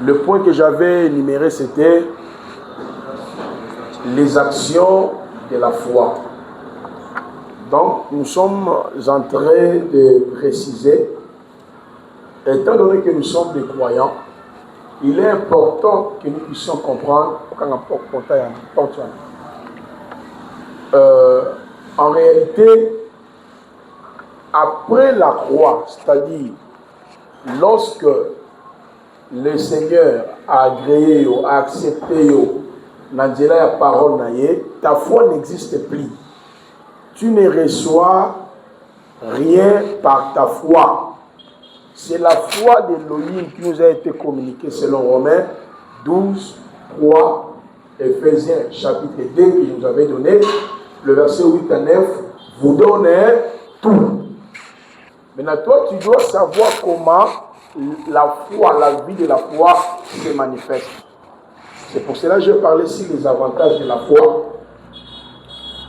Le point que j'avais énuméré, c'était les actions de la foi. Donc, nous sommes en train de préciser, étant donné que nous sommes des croyants, il est important que nous puissions comprendre en réalité, après la croix, c'est-à-dire lorsque le Seigneur a agréé ou a accepté la parole, ta foi n'existe plus. Tu ne reçois rien par ta foi. C'est la foi d'Élohim qui nous a été communiquée selon Romains 12, 3, Éphésiens chapitre 2 que je vous avais donné, le verset 8 à 9, vous donne tout. Maintenant, toi, tu dois savoir comment la foi, la vie de la foi se manifeste. C'est pour cela que je parlais ici des avantages de la foi.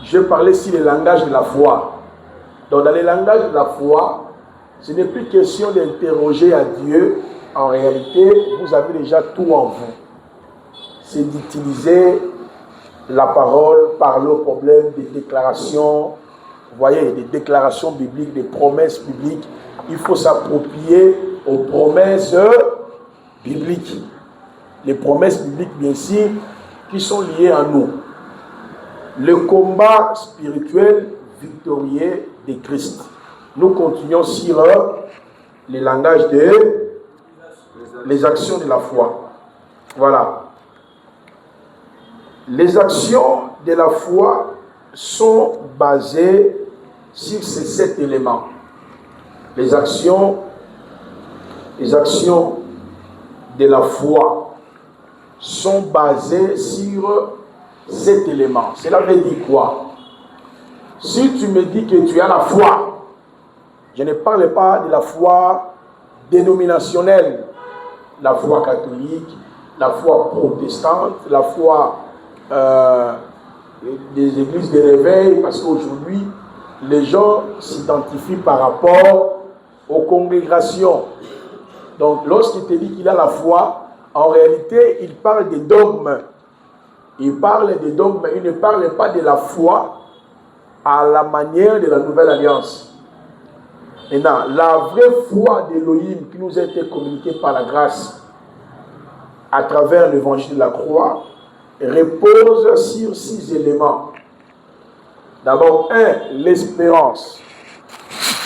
Je parlais ici des langages de la foi. Donc, dans les langages de la foi, ce n'est plus question d'interroger à Dieu. En réalité, vous avez déjà tout en vous. C'est d'utiliser la parole, parler au problème, des déclarations. Vous voyez, des déclarations bibliques, des promesses bibliques. Il faut s'approprier aux promesses bibliques. Les promesses bibliques, bien sûr, qui sont liées à nous. Le combat spirituel victorieux de Christ. Nous continuons sur les langages les actions de la foi. Voilà. Les actions de la foi sont basées sur ces 7 éléments. Les actions de la foi sont basées sur 7 éléments. Cela veut dire quoi? Si tu me dis que tu as la foi, je ne parle pas de la foi dénominationnelle, la foi catholique, la foi protestante, la foi des églises de réveil, parce qu'aujourd'hui, les gens s'identifient par rapport aux congrégations. Donc, lorsqu'il te dit qu'il a la foi, en réalité, il parle des dogmes. Il parle des dogmes, il ne parle pas de la foi à la manière de la Nouvelle Alliance. Maintenant, la vraie foi d'Élohim qui nous a été communiquée par la grâce à travers l'évangile de la croix repose sur 6 éléments. D'abord, 1, l'espérance.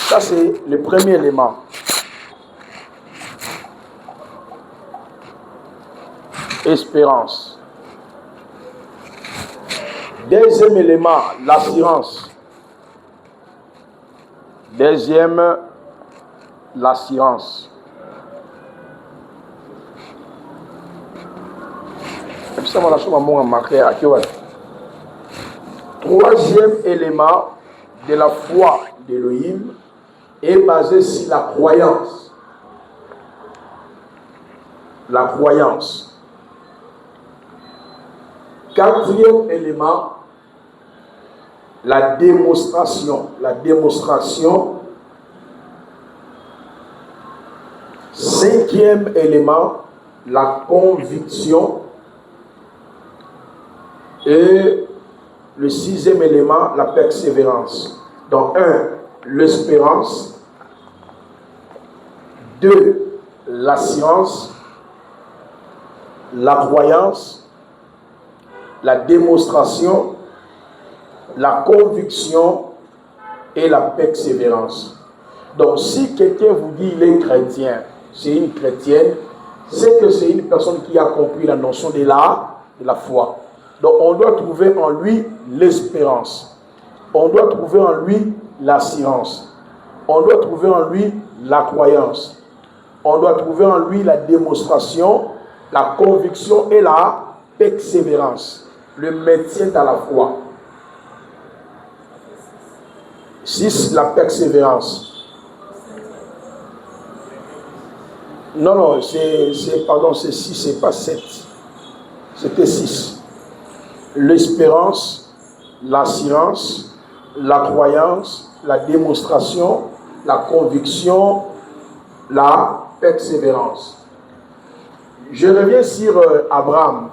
Ça, c'est le premier élément. Espérance. Deuxième élément, l'assurance. Deuxième, l'assurance. Troisième élément de la foi d'Élohim est basé sur la croyance. La croyance. Quatrième élément, la démonstration. La démonstration. Cinquième élément, la conviction. Et le 6e élément, la persévérance. Donc, 1, l'espérance. 2, l'assurance. La croyance. La démonstration. La conviction et la persévérance. Donc, si quelqu'un vous dit qu'il est chrétien, c'est une chrétienne, c'est que c'est une personne qui a compris la notion de la foi. Donc, on doit trouver en lui l'espérance. On doit trouver en lui l'assurance. On doit trouver en lui la croyance. On doit trouver en lui la démonstration, la conviction et la persévérance. Le maintien dans la foi. 6, la persévérance. Non, c'est 6, c'est pas 7. C'était 6. L'espérance, l'assurance, la croyance, la démonstration, la conviction, la persévérance. Je reviens sur Abraham.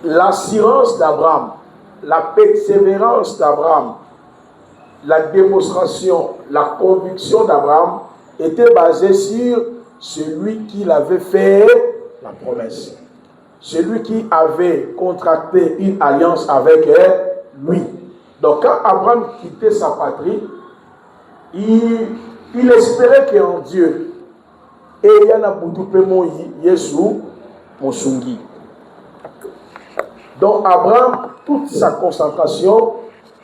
L'assurance d'Abraham, la persévérance d'Abraham, la démonstration, la conviction d'Abraham était basée sur celui qui l'avait fait la promesse. Celui qui avait contracté une alliance avec lui. Donc quand Abraham quittait sa patrie, il espérait qu'en Dieu, et il y en a beaucoup de Yesu Mosungi. Donc Abraham, toute sa concentration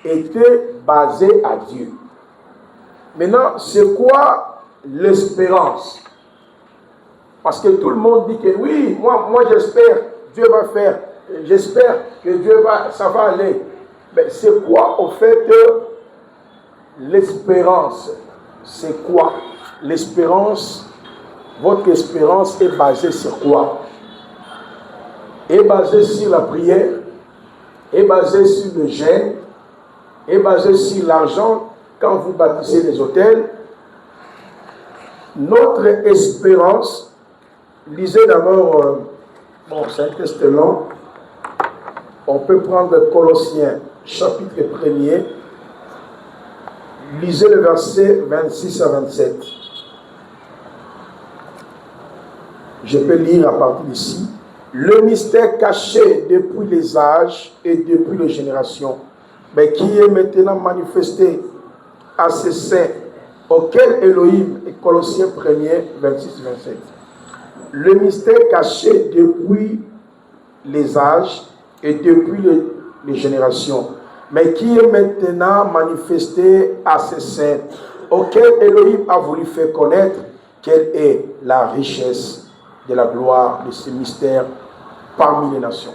était basée à Dieu. Maintenant, c'est quoi l'espérance? Parce que tout le monde dit que oui, moi j'espère, Dieu va faire, j'espère que ça va aller. Mais c'est quoi au fait l'espérance? C'est quoi? L'espérance, votre espérance est basée sur quoi? Est basée sur la prière, est basée sur le jeûne, est basée sur l'argent quand vous bâtissez des hôtels. Notre espérance, lisez d'abord, c'est un texte long, on peut prendre Colossiens, chapitre 1er, lisez le verset 26 à 27. Je peux lire à partir d'ici. Le mystère caché depuis les âges et depuis les générations, mais qui est maintenant manifesté à ces saints, auquel Elohim, et Colossiens 1er, 26-27. Le mystère caché depuis les âges et depuis les générations, mais qui est maintenant manifesté à ces saints, auquel Elohim a voulu faire connaître quelle est la richesse de la gloire de ce mystère parmi les nations,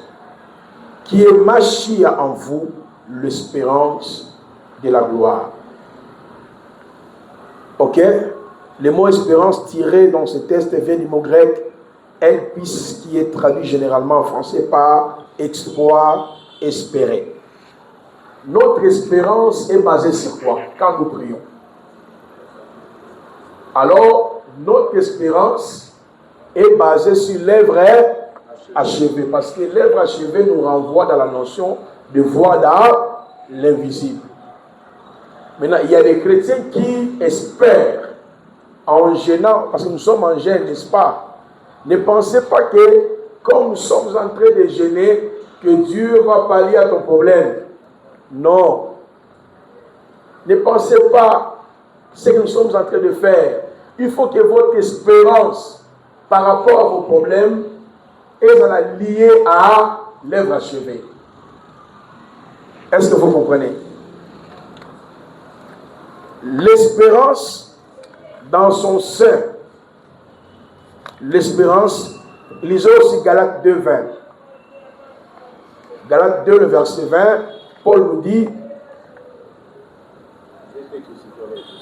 qui est Machia en vous, l'espérance de la gloire. Ok? Le mot espérance tiré dans ce texte vient du mot grec elpis, qui est traduit généralement en français par espoir, espérer. Notre espérance est basée sur quoi quand nous prions? Alors, notre espérance est basée sur l'œuvre achevée, parce que l'œuvre achevée nous renvoie dans la notion de voir dans l'invisible. Maintenant, il y a des chrétiens qui espèrent en gênant, parce que nous sommes en gêne, n'est-ce pas? Ne pensez pas que, comme nous sommes en train de gêner, que Dieu va pallier à ton problème. Non. Ne pensez pas ce que nous sommes en train de faire. Il faut que votre espérance par rapport à vos problèmes est liée à l'œuvre achevée. Est-ce que vous comprenez? L'espérance dans son sein. L'espérance, lisez aussi Galates 2, 20. Galates 2, le verset 20, Paul nous dit: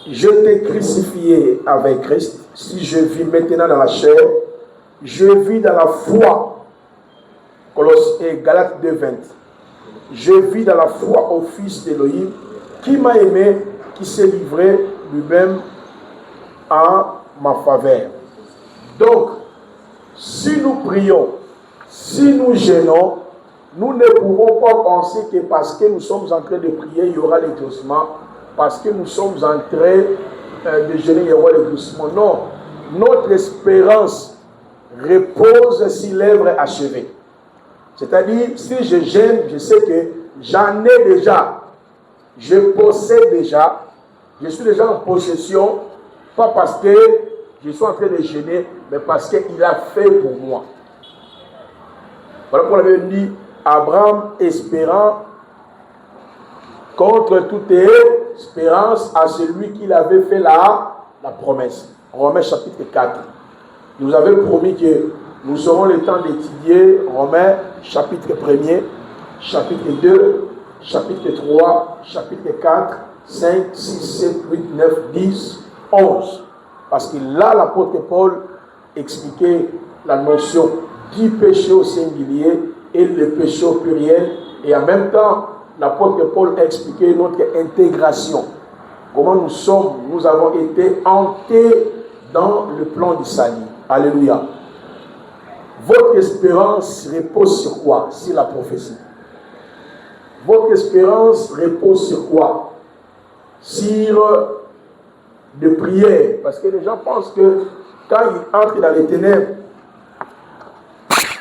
je t'ai crucifié avec Christ. Si je vis maintenant dans la chair, je vis dans la foi. Galates 2, 20. Je vis dans la foi au Fils d'Élohim, qui m'a aimé, qui s'est livré lui-même en ma faveur. Donc, si nous prions, si nous gênons, nous ne pouvons pas penser que parce que nous sommes en train de prier, il y aura l'exaucement. Parce que nous sommes en train de gêner, il y aura l'exaucement. Non, notre espérance repose sur l'œuvre achevée. C'est-à-dire, si je gêne, je sais que j'en ai déjà, je possède déjà, je suis déjà en possession, pas parce que je suis en train de gêner, mais parce qu'il a fait pour moi. Voilà pourquoi on avait dit, Abraham espérant contre toute espérance à celui qui avait fait la promesse. Romains chapitre 4. Il nous avait promis que nous aurons le temps d'étudier Romains chapitre 1er, chapitre 2, chapitre 3, chapitre 4, 5, 6, 7, 8, 9, 10, 11. Parce que là, l'apôtre Paul expliquait la notion du péché au singulier et le péché au pluriel. Et en même temps, l'apôtre Paul a expliqué notre intégration. Comment nous avons été entrés dans le plan du salut. Alléluia. Votre espérance repose sur quoi? Sur la prophétie. Votre espérance repose sur quoi? Sur des prières. Parce que les gens pensent que quand ils entrent dans les ténèbres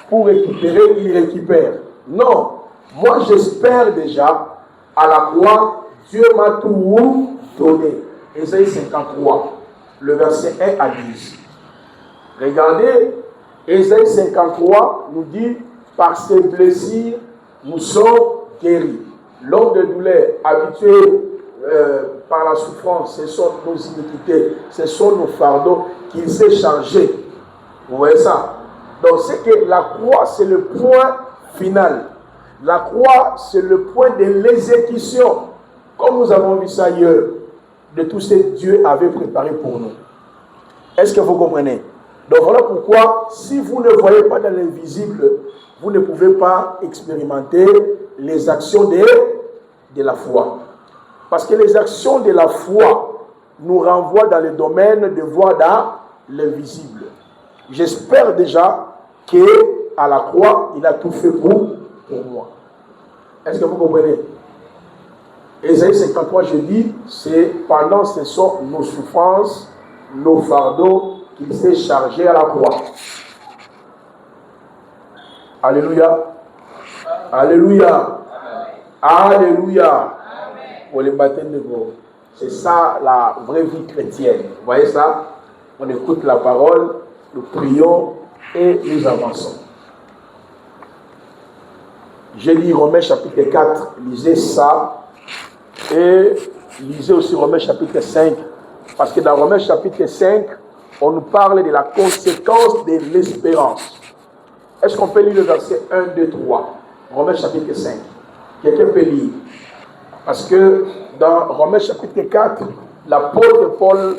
pour récupérer, ils récupèrent. Non. Moi, j'espère déjà à la croix, Dieu m'a tout donné. Ésaïe 53, le verset 1 à 10. Regardez, Ésaïe 53 nous dit, par ses blessures, nous sommes guéris. L'homme de douleur, habitué par la souffrance, ce sont nos iniquités, ce sont nos fardeaux qu'il s'est chargé. Vous voyez ça? Donc c'est que la croix, c'est le point final. La croix, c'est le point de l'exécution. Comme nous avons vu ça hier, de tout ce que Dieu avait préparé pour nous. Est-ce que vous comprenez? Donc voilà pourquoi, si vous ne voyez pas dans l'invisible, vous ne pouvez pas expérimenter les actions de la foi. Parce que les actions de la foi nous renvoient dans le domaine de voir dans l'invisible. J'espère déjà qu'à la croix, il a tout fait pour moi. Est-ce que vous comprenez? Ésaïe 53, je dis, c'est pendant ce sont nos souffrances, nos fardeaux qu'il s'est chargé à la croix. Alléluia. Alléluia. Alléluia. Pour les baptêmes de vous. C'est ça la vraie vie chrétienne. Vous voyez ça? On écoute la parole, nous prions et nous avançons. J'ai lu Romains chapitre 4, lisez ça. Et lisez aussi Romains chapitre 5. Parce que dans Romains chapitre 5, on nous parle de la conséquence de l'espérance. Est-ce qu'on peut lire le verset 1, 2, 3? Romains chapitre 5. Quelqu'un peut lire. Parce que dans Romains chapitre 4, l'apôtre Paul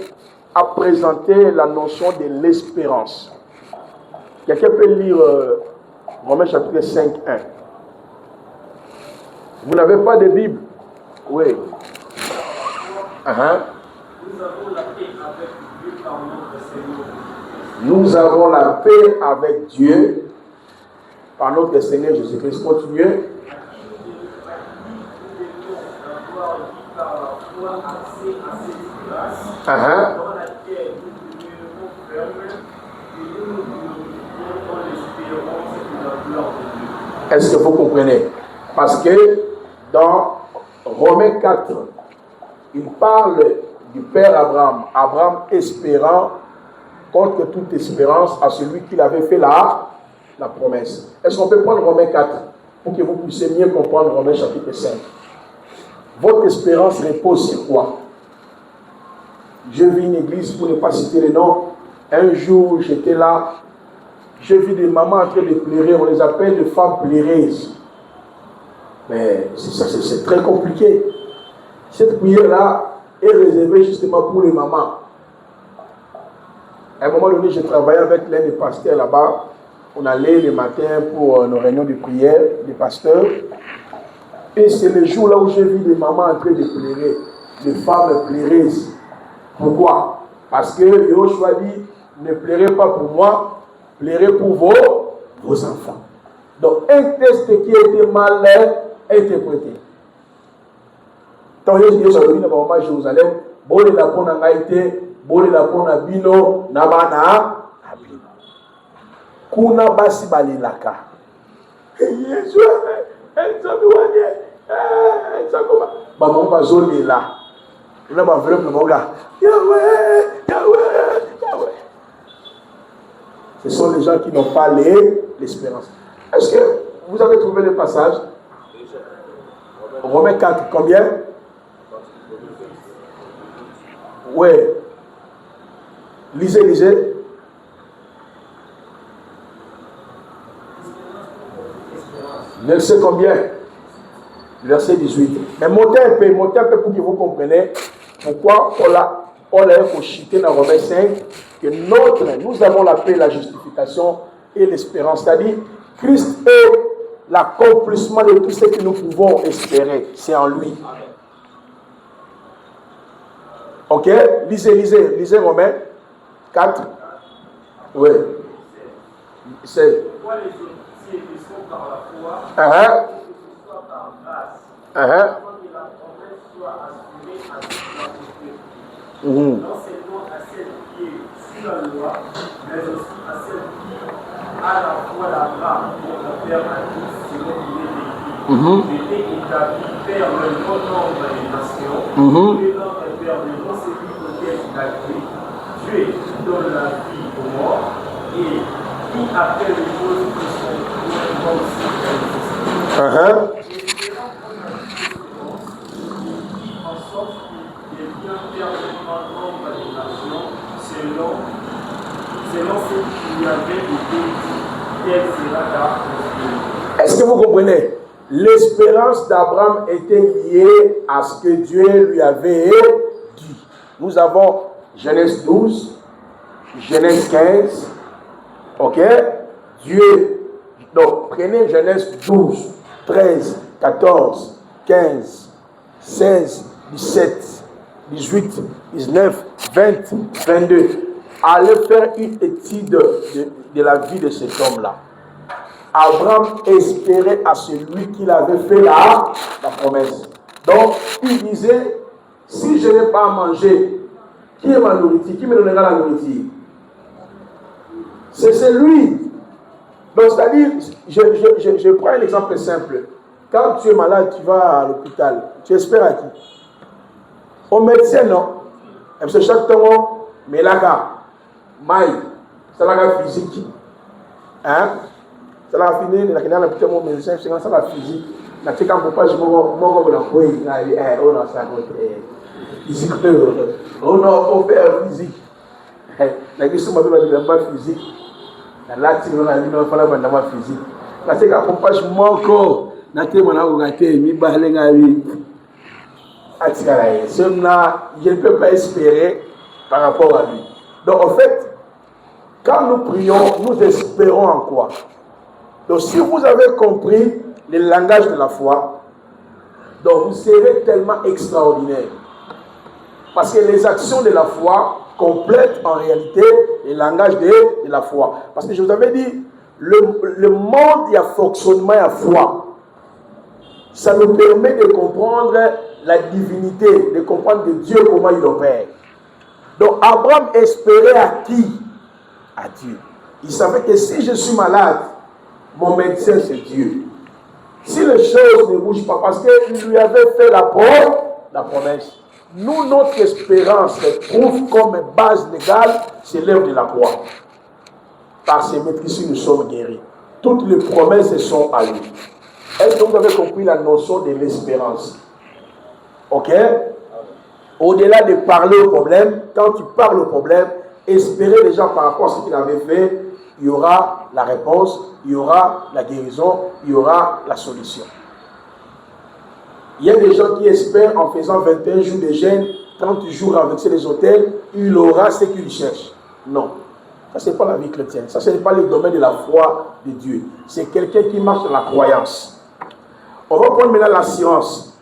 a présenté la notion de l'espérance. Quelqu'un peut lire Romains chapitre 5, 1. Vous n'avez pas de Bible? Oui. Nous avons la paix avec Dieu par notre Seigneur Jésus-Christ. Continuez. Est-ce que vous comprenez? Parce que dans Romains 4, il parle du Père Abraham. Abraham espérant contre toute espérance à celui qui avait fait la promesse. Est-ce qu'on peut prendre Romains 4 pour que vous puissiez mieux comprendre Romains chapitre 5? Votre espérance repose sur quoi? Je vis une église, pour ne pas citer les noms. Un jour, j'étais là, j'ai vu des mamans en train de pleurer, on les appelle des femmes pleureuses. Mais c'est très compliqué. Cette prière-là est réservée justement pour les mamans. À un moment donné, je travaillais avec l'un des pasteurs là-bas. On allait le matin pour nos réunions de prière, des pasteurs. Et c'est le jour là où j'ai vu des mamans en train de pleurer, des femmes pleureuses. Pourquoi? Parce que Yoshua dit, ne pleurez pas pour moi, pleurez pour vos enfants. Donc un texte qui était mal interprété. Tant que je suis dans à Jérusalem, bolé la pona ngaite, bolé la pona bino, nabana abino. Kuna basi balilaka. Yesu, enzabiwane, enzakoma. Maman bazoli là. On a vraiment Yahweh, Yahweh, Yahweh. Ce sont les gens qui n'ont pas l'espérance. Est-ce que vous avez trouvé le passage? Romains 4, combien? Oui. Lisez. Verset combien? Verset 18. Mais montez un peu pour que vous compreniez pourquoi Paul a cité dans Romains 5 que nous avons la paix, la justification et l'espérance. C'est-à-dire, Christ est l'accomplissement de tout ce que nous pouvons espérer. C'est en lui. Ok? Lisez Romains 4. Oui. C'est. Pourquoi les autres, si ils sont par la foi, ils sont par grâce. Afin que la promesse soit assurée à toute la prospérité. Non seulement à celle qui est sous la loi, mais aussi à celle qui a la foi la grâce pour le Père à tous, selon il est écrit. J'étais établi Père le bon nombre des nations, et notre Père de non celui auquel il a créé. Dieu qui donne la vie aux morts et qui appelle les choses qui sont comme si elles existent. En sorte qu'il est bien Père de grand nombre des nations selon ce qui lui avait été dit, quelle sera ta prospérité. Est-ce que vous comprenez? L'espérance d'Abraham était liée à ce que Dieu lui avait dit. Nous avons Genèse 12, Genèse 15, ok? Dieu, donc prenez Genèse 12, 13, 14, 15, 16, 17, 18, 19, 20, 22. Allez faire une étude de la vie de cet homme-là. Abraham espérait à celui qui avait fait la promesse. Donc, il disait, si je n'ai pas à manger, qui est ma nourriture? Qui me donnera la nourriture? C'est lui. Donc, c'est-à-dire, je prends un exemple simple. Quand tu es malade, tu vas à l'hôpital. Tu espères à qui? Au médecin, non? Et c'est chaque temps, mais là, c'est la physique. Hein? C'est la finir, la canne, le petit médecin, c'est la physique. La petite camp, pas, je m'en vais la couille. On a ça, physique. On a fait physique. La question m'a dit, pas physique. La latine, on a dit, on a fait physique. La petite camp, pas, je m'en vais. La tête, on a regardé, mi balègue à lui. Je ne peux pas espérer par rapport à lui. Donc, en fait, quand nous prions, nous espérons en quoi? Donc, si vous avez compris le langage de la foi, donc vous serez tellement extraordinaire. Parce que les actions de la foi complètent en réalité le langage de la foi. Parce que je vous avais dit, le monde, il y a fonctionnement, il y a foi. Ça nous permet de comprendre la divinité, de comprendre de Dieu comment il opère. Donc, Abraham espérait à qui? À Dieu. Il savait que si je suis malade, mon médecin, c'est Dieu. Si les choses ne bougent pas, parce qu'il lui avait fait la promesse. Nous, notre espérance trouve comme base légale, c'est l'œuvre de la croix. Par ces maîtrises, nous sommes guéris. Toutes les promesses sont à lui. Est-ce que vous avez compris la notion de l'espérance? Ok? Au-delà de parler au problème, quand tu parles au problème, espérer déjà par rapport à ce qu'il avait fait, il y aura la réponse, il y aura la guérison, il y aura la solution. Il y a des gens qui espèrent en faisant 21 jours de jeûne, 30 jours avec les hôtels, il aura ce qu'il cherche. Non. Ça, ce n'est pas la vie chrétienne. Ça, ce n'est pas le domaine de la foi de Dieu. C'est quelqu'un qui marche dans la croyance. On va prendre maintenant l'assurance.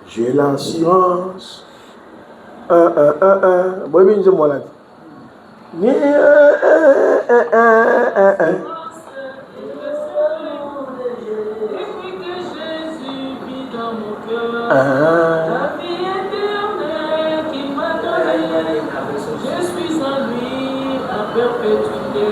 J'ai l'assurance. Bon, bien, je m'en ai dit. La vie éternelle qu'il m'a donnée, je suis en lui à perpétuité.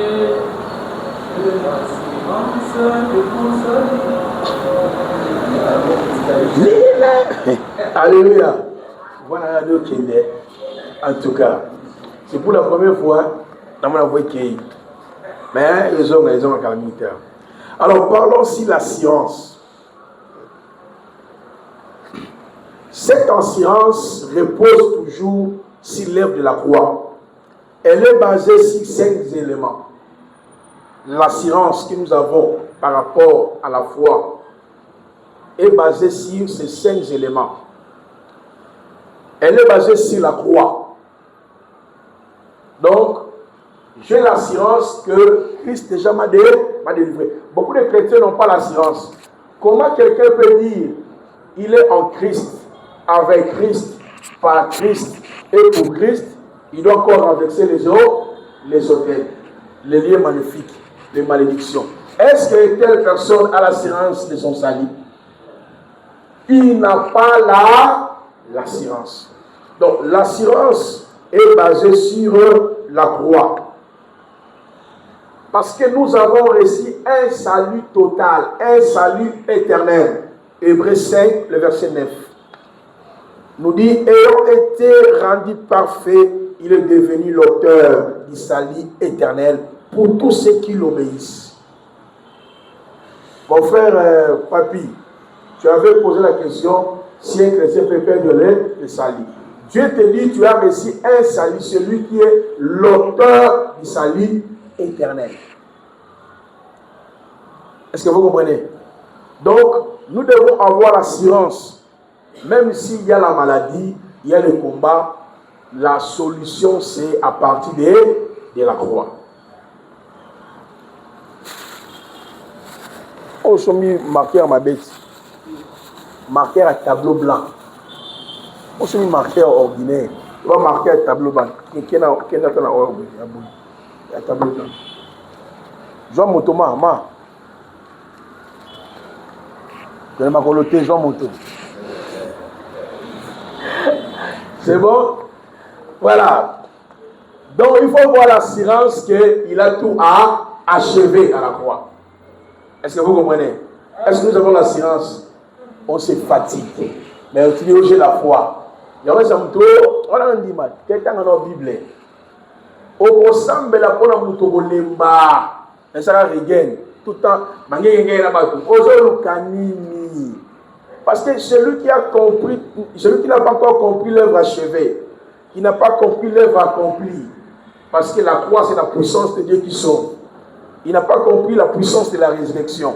Alléluia. Voilà la deux qui est. En tout cas, c'est pour la première fois dans mon avoué qui. Mais ils ont un calamité. Alors parlons aussi de la science. Cette assurance repose toujours sur l'œuvre de la croix. Elle est basée sur 5 éléments. L'assurance que nous avons par rapport à la foi est basée sur ces 5 éléments. Elle est basée sur la croix. Donc, j'ai l'assurance que Christ déjà m'a délivré. Beaucoup de chrétiens n'ont pas l'assurance. Comment quelqu'un peut dire il est en Christ, avec Christ, par Christ et pour Christ, il doit encore renverser les les hôtels, les lieux magnifiques, les malédictions. Est-ce que telle personne a l'assurance de son salut? Il n'a pas l'assurance. Donc l'assurance est basée sur la croix. Parce que nous avons reçu un salut total, un salut éternel. Hébreux 5, le verset 9. Nous dit, ayant été rendu parfait, il est devenu l'auteur du salut éternel pour tous ceux qui l'obéissent. Mon frère Papi, tu avais posé la question si un chrétien peut perdre le salut. Dieu te dit, tu as reçu un salut, celui qui est l'auteur du salut éternel. Est-ce que vous comprenez? Donc, nous devons avoir l'assurance, même s'il y a la maladie, il y a le combat, la solution c'est à partir de la croix. Oh, je suis marqué à ma bête. Marqué à tableau blanc. Moi, je suis marqué ordinaire. Je vais marquer à tableau blanc. Qui est un tableau blanc. Je vais monter ma. Je vais m'accoloter, Jean Moto. C'est bon? Voilà. Donc, il faut avoir l'assurance qu'il a tout à achever à la croix. Est-ce que vous comprenez? Est-ce que nous avons l'assurance? On se fatigue. Mais on dit, j'ai la foi. Il y a un samto, on a un dimanche. Quelqu'un dans la Bible. Au ressemble la pour la moto lemba. Et ça la regagne. Tout le temps, parce que celui qui a compris, celui qui n'a pas encore compris l'œuvre achevée, qui n'a pas compris l'œuvre accomplie, parce que la croix c'est la puissance de Dieu qui sauve. Il n'a pas compris la puissance de la résurrection.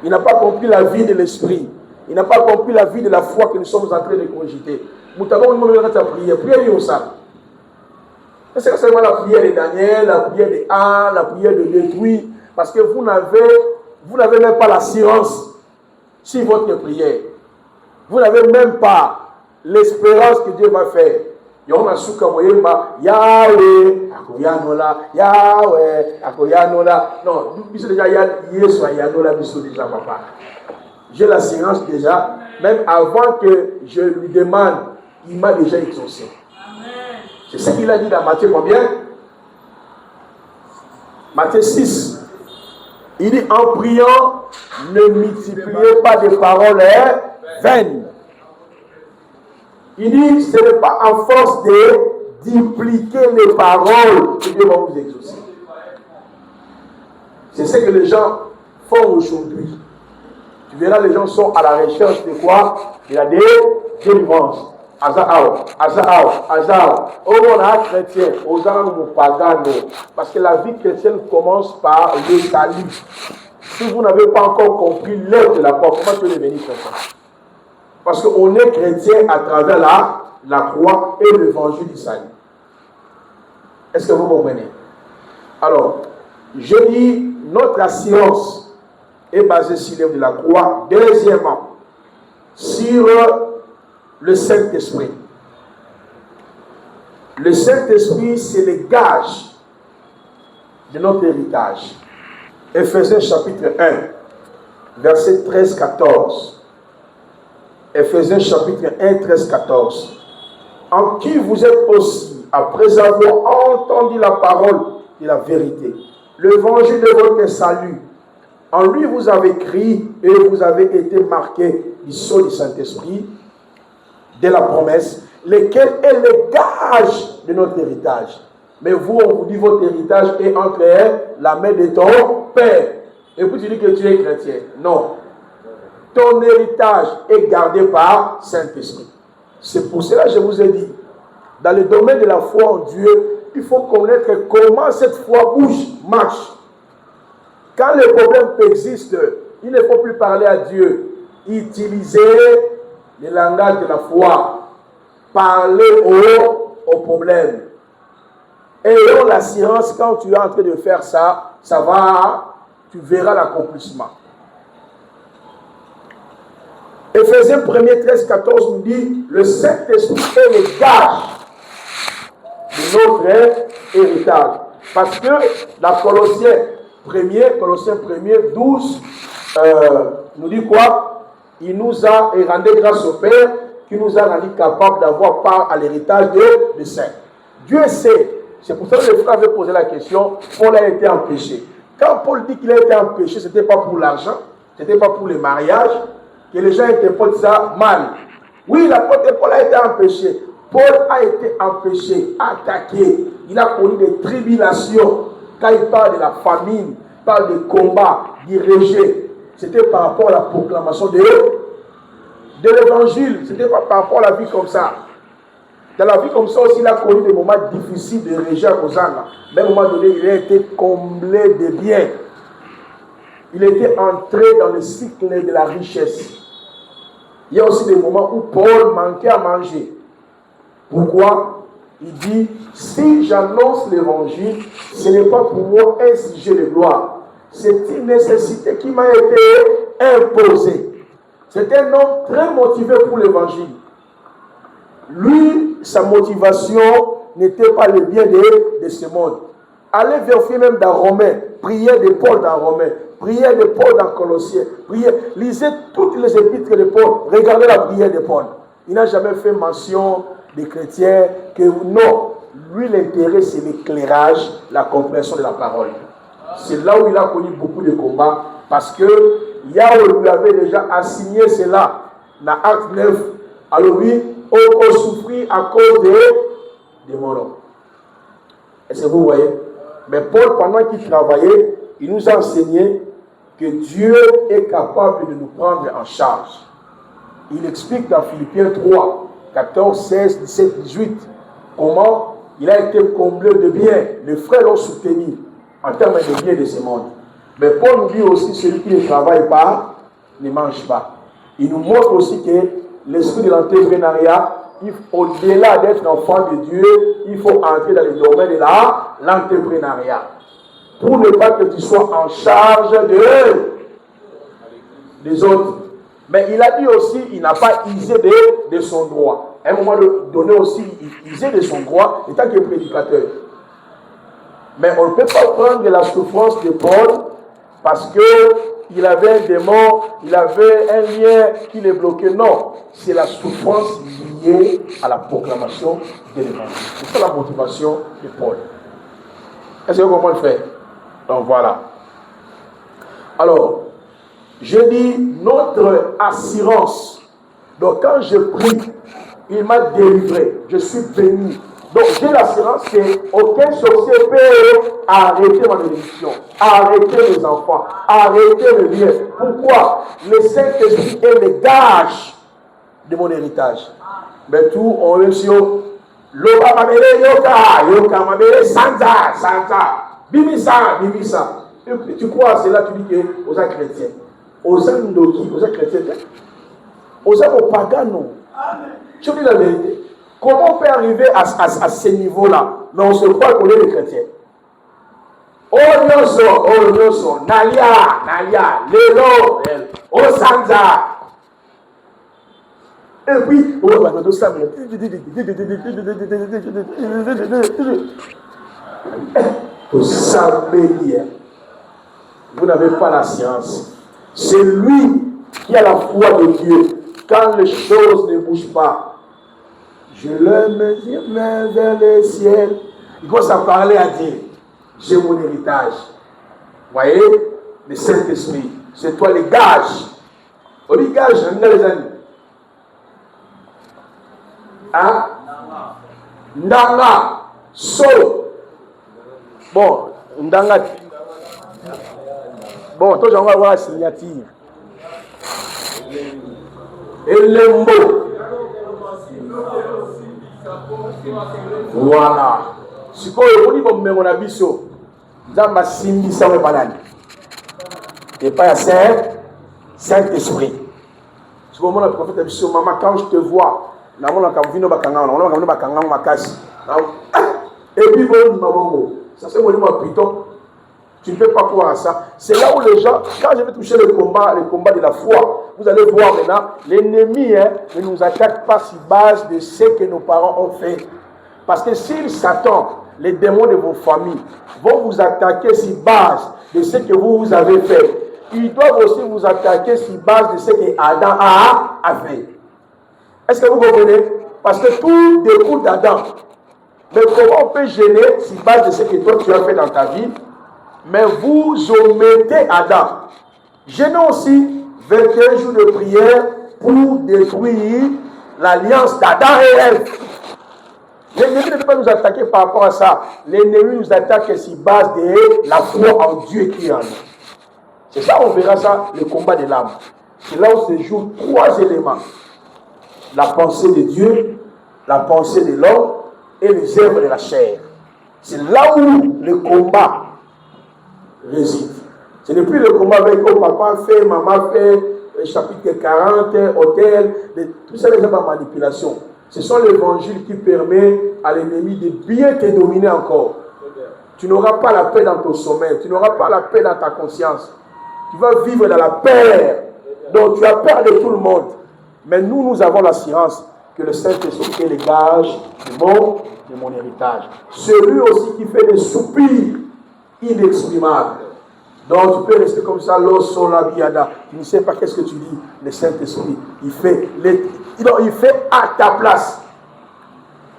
Il n'a pas compris la vie de l'esprit. Il n'a pas compris la vie de la foi que nous sommes en train de cogiter. Nous avons demandé la prière. Prière ça. C'est seulement la prière de Daniel, la prière de Anne, la prière de détruire. Parce que vous n'avez même pas l'assurance sur votre prière. Vous n'avez même pas l'espérance que Dieu va faire. Yahweh, Akoyanola, Yahweh, Akoyanola. Non, déjà, déjà, papa. J'ai l'assurance déjà, même avant que je lui demande, il m'a déjà exaucé. C'est ce qu'il a dit dans Matthieu combien? Matthieu 6. Il dit en priant, ne multipliez pas de paroles vaines. Il dit ce n'est pas en force de dupliquer les paroles que Dieu va vous exaucer. C'est ce que les gens font aujourd'hui. Tu verras, les gens sont à la recherche de quoi? De la délivrance. Azao. Au monde chrétien, aux gens pagano. Parce que la vie chrétienne commence par le salut. Si vous n'avez pas encore compris l'œuvre de la croix, comment tu es devenu chrétien? Parce qu'on est chrétien à travers la croix et l'évangile du salut. Est-ce que vous comprenez? Alors, je dis, notre assurance est basée sur l'œuvre de la croix. Deuxièmement, sur le Saint-Esprit. Le Saint-Esprit, c'est le gage de notre héritage. Éphésiens chapitre 1, verset 13-14. Éphésiens chapitre 1, 13-14. En qui vous êtes aussi, après avoir entendu la parole de la vérité, l'évangile de votre salut. En lui vous avez crié et vous avez été marqués du sceau du Saint-Esprit, de la promesse, lequel est le gage de notre héritage. Mais vous, on vous dit votre héritage est entre la main de ton père. Et puis tu dis que tu es chrétien. Non. Ton héritage est gardé par Saint-Esprit. C'est pour cela que je vous ai dit, dans le domaine de la foi en Dieu, il faut connaître comment cette foi bouge, marche. Quand les problèmes existent, il ne faut plus parler à Dieu. Utiliser le langage de la foi. Parler aux problèmes. Ayons l'assurance, quand tu es en train de faire ça, ça va, tu verras l'accomplissement. Éphésiens 1er 13-14 nous dit, le Saint-Esprit est le gage de notre héritage. Parce que dans Colossiens 1er, 12, nous dit quoi? Il nous a rendu grâce au Père qui nous a rendu capables d'avoir part à l'héritage des saints. Dieu sait. C'est pour ça que les frères avaient posé la question. Paul a été empêché. Quand Paul dit qu'il a été empêché, ce n'était pas pour l'argent, ce n'était pas pour les mariages, que les gens interprètent ça mal. Oui, l'apôtre Paul a été empêché. Paul a été empêché, attaqué. Il a connu des tribulations. Quand il parle de la famine, il parle de combat, du rejet. C'était par rapport à la proclamation de l'évangile. C'était par rapport à la vie comme ça. Dans la vie comme ça aussi, il a connu des moments difficiles de rejet à Kozanga. Mais à un moment donné, il a été comblé de biens. Il était entré dans le cycle de la richesse. Il y a aussi des moments où Paul manquait à manger. Pourquoi? Il dit, si j'annonce l'évangile, ce n'est pas pour moi un sujet de gloire. C'est une nécessité qui m'a été imposée. C'est un homme très motivé pour l'évangile. Lui, sa motivation n'était pas le bien de ce monde. Allez vérifier même dans Romains, prière de Paul dans Romains, prière de Paul dans Colossiens, lisez toutes les épîtres de Paul, regardez la prière de Paul. Il n'a jamais fait mention des chrétiens que non, lui l'intérêt c'est l'éclairage, la compréhension de la parole. C'est là où il a connu beaucoup de combats parce que Yahweh lui avait déjà assigné cela dans Acte 9. Alors lui, on souffrit à cause des morts. Est-ce que vous voyez? Mais Paul, pendant qu'il travaillait, il nous a enseigné que Dieu est capable de nous prendre en charge. Il explique dans Philippiens 3, 14, 16, 17, 18, comment il a été comblé de biens. Les frères l'ont soutenu en termes de biens de ce monde. Mais Paul nous dit aussi, celui qui ne travaille pas, ne mange pas. Il nous montre aussi que l'esprit de l'entrepreneuriat, au-delà d'être enfant de Dieu, il faut entrer dans le domaine de l'entrepreneuriat. Pour ne pas que tu sois en charge des autres. Mais il a dit aussi, il n'a pas usé de son droit. À un moment donné aussi, il usait de son droit, étant que prédicateur. Mais on ne peut pas prendre la souffrance de Paul parce qu'il avait un démon, il avait un lien qui le bloquait. Non, c'est la souffrance liée à la proclamation de l'évangile. C'est ça la motivation de Paul. Est-ce que vous comprenez, frère? Donc voilà. Alors, je dis notre assurance. Donc quand je prie, il m'a délivré. Je suis béni. Donc j'ai l'assurance qu'aucun sorcier peut arrêter ma bénédiction, arrêter mes enfants, arrêter le bien. Pourquoi? Le Saint-Esprit est le gage de mon héritage. Mais tout, on réussit. Loba mamele yoka mamele sanza. Bimisa. Et puis tu crois à cela, tu dis que aux chrétiens. Aux Ndoki, aux chrétiens, aux paganos. Tu dis la vérité. Comment on peut arriver à ce niveau-là? Mais on se croit qu'on est des chrétiens. Oh nyoso, nalia, lelo, sanza. Et puis, vous savez bien, vous n'avez pas la science. C'est lui qui a la foi de Dieu. Quand les choses ne bougent pas, je lève mes mains vers le ciel. Il commence à parler à Dieu. J'ai mon héritage. Vous voyez, le Saint-Esprit, c'est toi les gages. On dit gage, on a les amis. Hein? Ndanga, so. Bon, Ndanga. Bon, toi, j'en vais voir la signature. Elembo. Voilà. Si vous voulez que vous avez un biseau, vous avez un simbi sans le banane. Et pas un Saint-Esprit. Si vous avez un prophète biseau, maman, quand je te vois, et puis vous ça c'est mon piton. Tu ne peux pas croire ça. C'est là où les gens, quand je vais toucher le combat de la foi, vous allez voir maintenant, l'ennemi ne nous attaque pas sur base de ce que nos parents ont fait. Parce que s'il s'attend les démons de vos familles vont vous attaquer sur base de ce que vous avez fait. Ils doivent aussi vous attaquer sur base de ce que Adam a fait. Est-ce que vous comprenez? Parce que tout découle d'Adam. Mais comment on peut gêner sur base de ce que toi tu as fait dans ta vie? Mais vous omettez Adam. Gênons aussi 21 jours de prière pour détruire l'alliance d'Adam et Ève. L'ennemi ne peut pas nous attaquer par rapport à ça. L'ennemi nous attaque sur base de la foi en Dieu qui est en nous. C'est ça, on verra ça, le combat de l'âme. C'est là où se jouent 3 éléments. La pensée de Dieu, la pensée de l'homme et les œuvres de la chair. C'est là où le combat réside. Ce n'est plus le combat avec papa fait, maman fait, chapitre 40, hôtel, tout ça n'est pas manipulation. Ce sont l'évangile qui permet à l'ennemi de bien te dominer encore. Tu n'auras pas la paix dans ton sommeil, tu n'auras pas la paix dans ta conscience. Tu vas vivre dans la paix. Donc tu as peur de tout le monde. Mais nous avons l'assurance que le Saint-Esprit est le gage de mon héritage. Celui aussi qui fait des soupirs inexprimables. Donc tu peux rester comme ça, l'osso la biada. Tu ne sais pas qu'est-ce que tu dis. Le Saint-Esprit, il fait à ta place.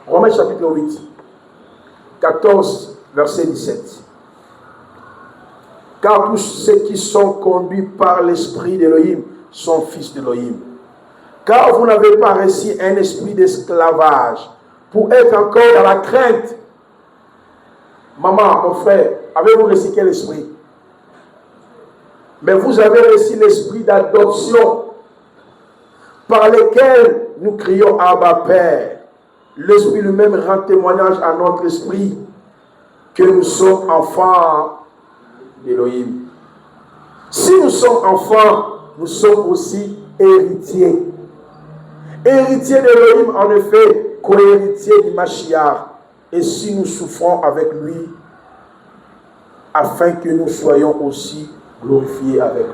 Romains chapitre 8, 14, verset 17. Car tous ceux qui sont conduits par l'esprit d'Élohim sont fils d'Élohim. Car vous n'avez pas reçu un esprit d'esclavage pour être encore dans la crainte. Maman, mon frère, avez-vous reçu quel esprit? Mais vous avez reçu l'esprit d'adoption par lequel nous crions Abba Père. L'esprit lui-même rend témoignage à notre esprit que nous sommes enfants d'Élohim. Si nous sommes enfants, nous sommes aussi héritiers. Héritiers d'Élohim, en effet, co-héritiers du Mashiach. Et si nous souffrons avec lui, afin que nous soyons aussi glorifiés avec lui.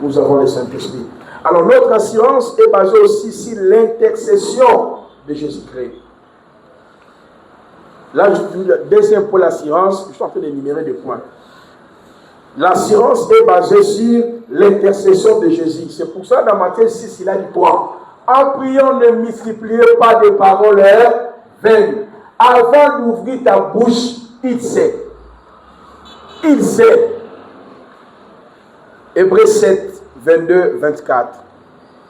Nous avons le Saint-Esprit. Alors notre assurance est basée aussi sur l'intercession de Jésus-Christ. Là, deuxième pour l'assurance, je suis en train d'énumérer des points. L'assurance est basée sur l'intercession de Jésus. C'est pour ça dans Matthieu 6, il a dit quoi? En priant, ne multipliez pas de paroles vaines. Avant d'ouvrir ta bouche, il sait. Il sait. Hébreux 7, 22, 24.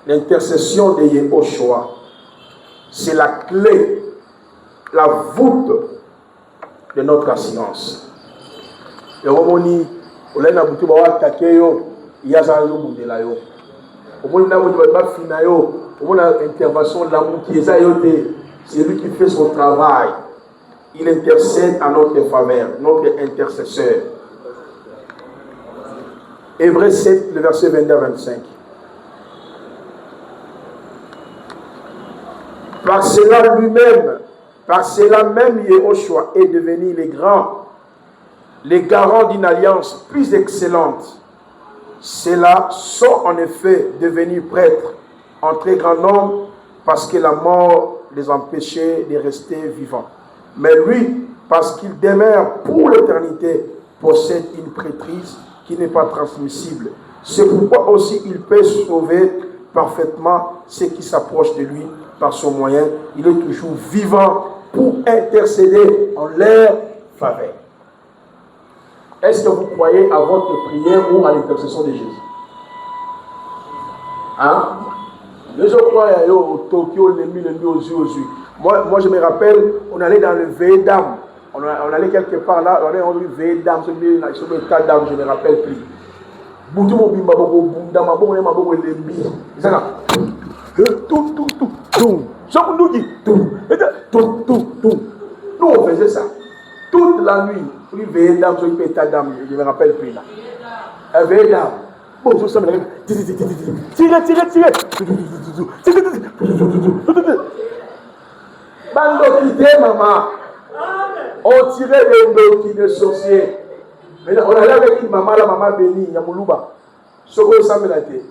L'intercession de Yehoshua, c'est la clé, la voûte de notre assurance. Et Romoni, on a attaqué, il y a un jour de la yo. On a une intervention de l'amour qui est c'est lui qui fait son travail. Il intercède à notre faveur, notre intercesseur. Hébreux 7, le verset 22 à 25. Par cela lui-même, par cela même Yehoshua est devenu les garants d'une alliance plus excellente. Ceux-là sont en effet devenus prêtres en très grand nombre parce que la mort les empêchait de rester vivants. Mais lui, parce qu'il demeure pour l'éternité, possède une prêtrise qui n'est pas transmissible. C'est pourquoi aussi il peut sauver parfaitement ceux qui s'approchent de lui par son moyen. Il est toujours vivant pour intercéder en leur faveur. Est-ce que vous croyez à votre prière ou à l'intercession de Jésus? Hein? Je crois au Tokyo, l'ennemi aux yeux. Moi, je me rappelle, on allait dans le veillé d'âme. On allait quelque part là, on allait veillé d'âme, sur le tas d'âme, je ne me rappelle plus. Nous, on faisait ça. Toute la nuit, plus veillé d'âme, sur le pétard d'âme, je ne me rappelle plus là. Un veillé d'âme. Bon, je sens tirez. Bando quitté, maman. On tirait les ndoki de sorciers. Maintenant, on allait avec une maman, la maman bénie, Yamoulouba. Soko Samelate,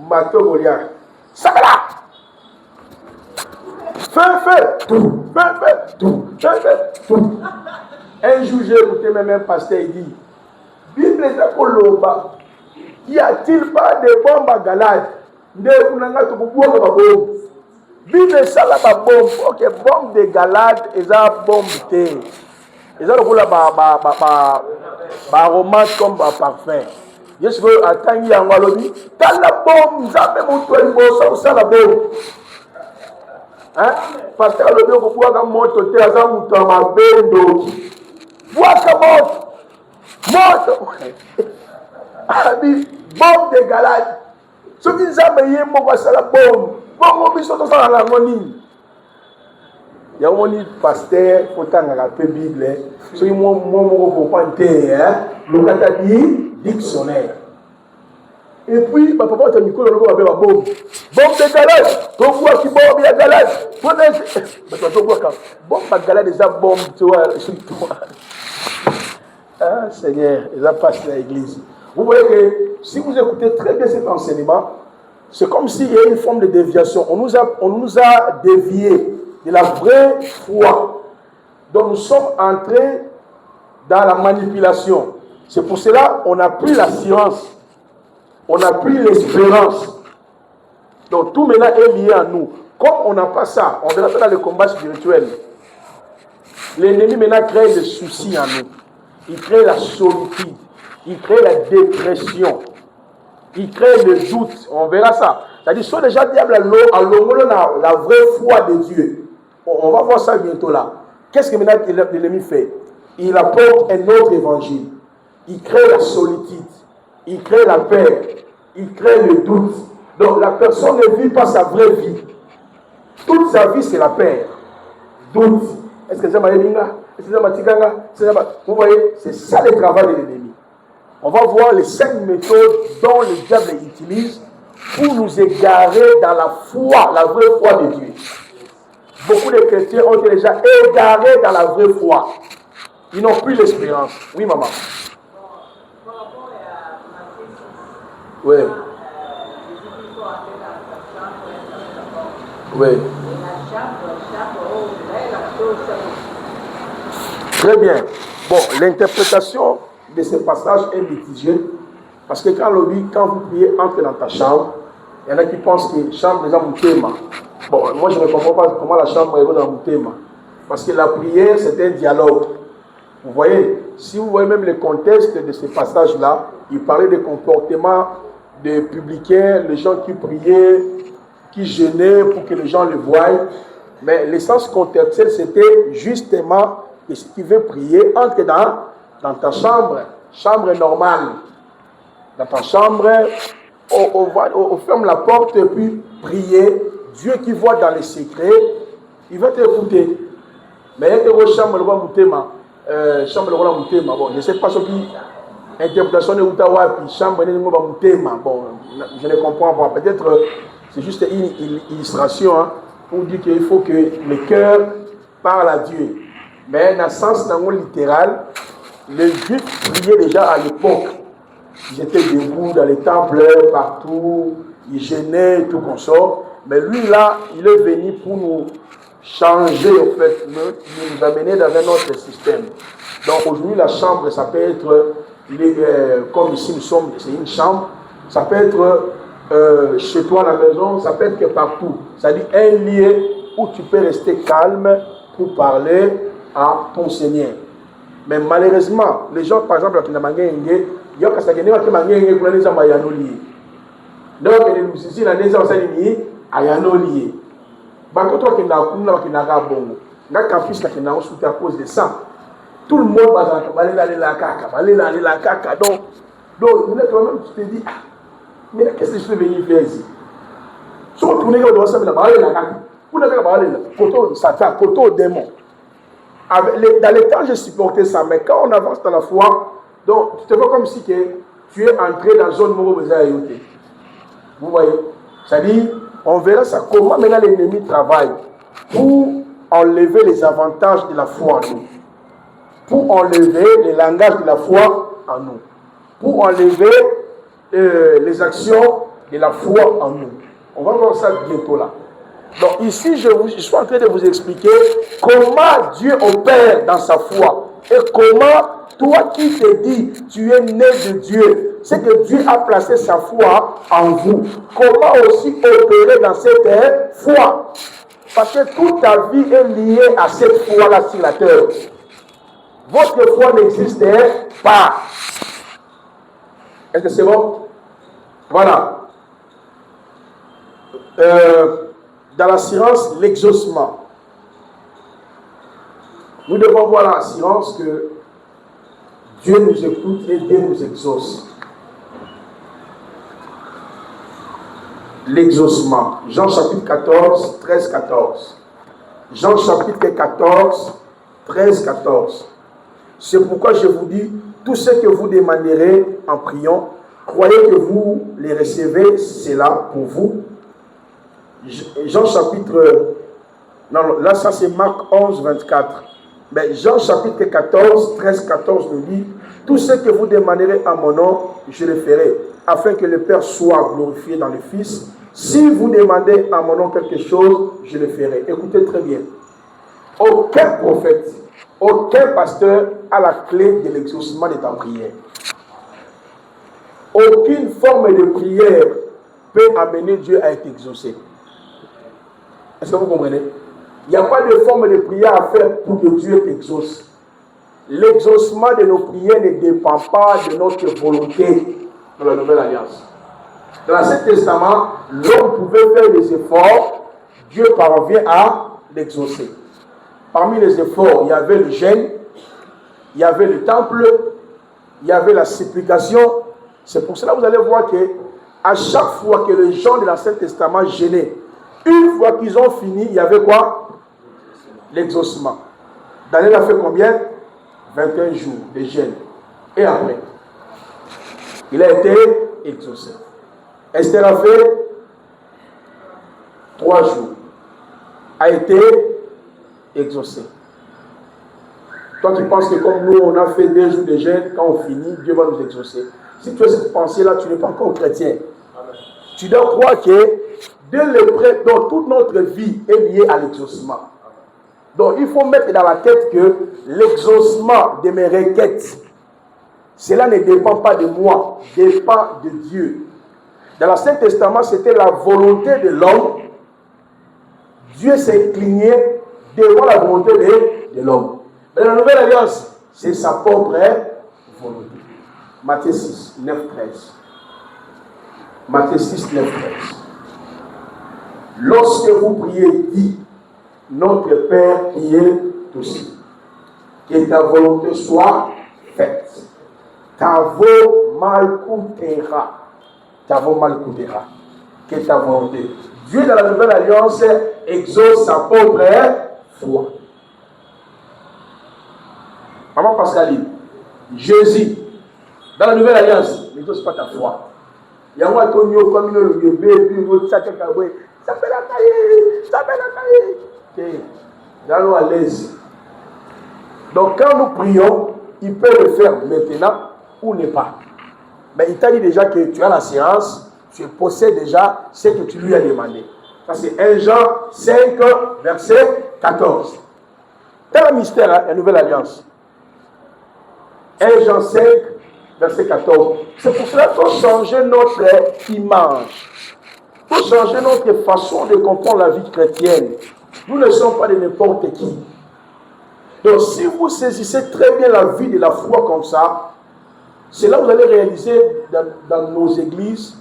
Mato Goliath. Sakala! Fais, tout. Un jour, j'ai écouté même un pasteur, il dit, Bible est à Koloba. Y a-t-il pas de bombes à Galade? Bible ça là ba bombe. Ok, bombe de Galade et ça bombe thé. Et ça le roule ba aromate comme ba parfum. Yes que attends y a un lobby. T'as la bombe, ça même mon toit bon ça la bombe. Hein? Parce que le bio pour pouvoir monter au terrain ça mon ma bendo. Vois comment monte. Abi bombe de Galade. Ce qui nous a payé pour ça la bombe. Bon, on sont dans la harmonie. Il y a un pasteur, il faut t'en la Bible. Ce qui moi comprends le catalogue dictionnaire. Et puis, papa te micro le va bombe. Bombe de Galade. Donc quoi qui bombe ya Galade. Bombe de Galade déjà bombe toi. Ah Seigneur, ils a passé l'église. Vous voyez que si vous écoutez très bien cet enseignement, c'est comme s'il y a une forme de déviation. On nous a déviés de la vraie foi. Donc nous sommes entrés dans la manipulation. C'est pour cela qu'on n'a plus la science. On n'a plus l'espérance. Donc tout maintenant est lié à nous. Comme on n'a pas ça, on verra ça dans le combat spirituel. L'ennemi maintenant crée des soucis en nous. Il crée la solitude. Il crée la dépression. Il crée le doute. On verra ça. C'est-à-dire, soit déjà diable à la vraie foi de Dieu. On va voir ça bientôt là. Qu'est-ce que maintenant l'ennemi fait? Il apporte un autre évangile. Il crée la solitude. Il crée la peur. Il crée le doute. Donc la personne ne vit pas sa vraie vie. Toute sa vie, c'est la peur. Doute. Est-ce que c'est ma linga? Est-ce que c'est ma tiganga? Vous voyez, c'est ça le travail de l'ennemi. On va voir les 5 méthodes dont le diable utilise pour nous égarer dans la foi, la vraie foi de Dieu. Beaucoup de chrétiens ont été déjà égarés dans la vraie foi. Ils n'ont plus l'espérance. Oui, maman. Oui. Oui. Très bien. Bon, l'interprétation de ce passage est mitigée. Parce que quand vous priez, entre dans ta chambre, il y en a qui pensent que la chambre est dans mon thème. Bon, moi je ne comprends pas comment la chambre est dans mon thème. Parce que la prière, c'est un dialogue. Vous voyez, si vous voyez même le contexte de ce passage-là, il parlait des comportements des publicains, les gens qui priaient, qui jeûnaient pour que les gens le voient. Mais l'essence contextuelle, c'était justement que si tu veux prier, entre dans ta chambre normale. Dans ta chambre, on ferme la porte et puis prier. Dieu qui voit dans les secrets, il va t'écouter. Mais il y a des chambres, bon, je ne sais pas ce qui interprétation de Outawa, chambre, bon, je ne comprends pas. Peut-être c'est juste une illustration pour dire qu'il faut que le cœur parle à Dieu. Mais dans le sens littéral, les Juifs priaient déjà à l'époque. Ils étaient debout dans les temples, partout, ils gênaient, tout qu'on sort. Mais lui là, il est venu pour nous changer, en fait, nous amener dans un autre système. Donc aujourd'hui, la chambre, ça peut être, comme ici nous sommes, c'est une chambre, ça peut être chez toi à la maison, ça peut être que partout. C'est-à-dire un lieu où tu peux rester calme pour parler à ton Seigneur. Mais malheureusement, les gens, par exemple, qui n'ont pas de il y a des gens qui n'ont pas de donc, les musiciens, les gens qui n'ont pas de à cause de ça. Tout le monde va aller la caca. Donc, toi-même, tu te dis, mais qu'est-ce que je suis venu faire ici? Si on tourne dans la caca, vous n'avez pas aller là. Koto Satan, Koto démon. Dans les temps, j'ai supporté ça, mais quand on avance dans la foi, donc tu te vois comme si tu es entré dans une zone où vous avez été. Vous voyez? C'est-à-dire, on verra ça. Comment maintenant l'ennemi travaille pour enlever les avantages de la foi en nous. Pour enlever les langages de la foi en nous. Pour enlever les actions de la foi en nous. On va voir ça bientôt là. Donc ici, je suis en train de vous expliquer comment Dieu opère dans sa foi. Et comment, toi qui te dis, tu es né de Dieu, c'est que Dieu a placé sa foi en vous. Comment aussi opérer dans cette foi? Parce que toute ta vie est liée à cette foi-là sur la terre. Votre foi n'existait pas. Est-ce que c'est bon? Voilà. Dans la science, l'exaucement. Nous devons voir dans la science que Dieu nous écoute et Dieu nous exauce. L'exaucement. Jean chapitre 14, 13, 14. Jean chapitre 14, 13, 14. C'est pourquoi je vous dis, tout ce que vous demanderez en priant, croyez que vous les recevez, c'est là pour vous. Jean chapitre... Non, là ça c'est Marc 11, 24. Mais Jean chapitre 14, 13, 14 nous dit, tout ce que vous demanderez en mon nom, je le ferai, afin que le Père soit glorifié dans le Fils. Si vous demandez en mon nom quelque chose, je le ferai. Écoutez très bien. Aucun prophète, aucun pasteur a la clé de l'exaucement de ta prière. Aucune forme de prière peut amener Dieu à être exaucé. Est-ce que vous comprenez? Il n'y a pas de forme de prière à faire pour que Dieu t'exauce. L'exaucement de nos prières ne dépend pas de notre volonté dans la Nouvelle Alliance. Dans l'Ancien Testament, l'homme pouvait faire des efforts, Dieu parvient à l'exaucer. Parmi les efforts, il y avait le jeûne, il y avait le temple, il y avait la supplication. C'est pour cela que vous allez voir que à chaque fois que les gens de l'Ancien Testament jeûnaient, une fois qu'ils ont fini, il y avait quoi? L'exaucement. Daniel a fait combien? 21 jours de jeûne. Et après, il a été exaucé. Esther a fait 3 jours. A été exaucé. Toi qui penses que comme nous, on a fait 2 jours de jeûne, quand on finit, Dieu va nous exaucer. Si tu as cette pensée-là, tu n'es pas encore chrétien. Amen. Tu dois croire que donc, toute notre vie est liée à l'exaucement. Donc il faut mettre dans la tête que l'exaucement de mes requêtes, cela ne dépend pas de moi, dépend de Dieu. Dans l'Ancien Testament, c'était la volonté de l'homme. Dieu s'est incliné devant la volonté de l'homme. Mais dans la Nouvelle Alliance, c'est sa propre volonté. Matthieu 6, 9, 13. Matthieu 6, 9, 13. Lorsque vous priez, dites, notre Père qui est aussi, que ta volonté soit faite. Tavo malcoutera. Tavo malcoutera. Que ta volonté. Dieu dans la Nouvelle Alliance exauce sa propre foi. Maman Pascaline, Jésus, dans la Nouvelle Alliance, n'exauce pas ta foi. Il y a un comme le bébé, ça fait la cahier, ça fait la cahier. Allons à l'aise. Donc quand nous prions, il peut le faire maintenant ou ne pas. Mais il t'a dit déjà que tu as la séance, tu possèdes déjà ce que tu lui as demandé. Ça c'est 1 Jean 5, verset 14. C'est le mystère, hein, la Nouvelle Alliance. 1 Jean 5, verset 14. C'est pour cela qu'il faut changer notre image. Il faut changer notre façon de comprendre la vie chrétienne. Nous ne sommes pas de n'importe qui. Donc si vous saisissez très bien la vie de la foi comme ça, c'est là que vous allez réaliser dans nos églises,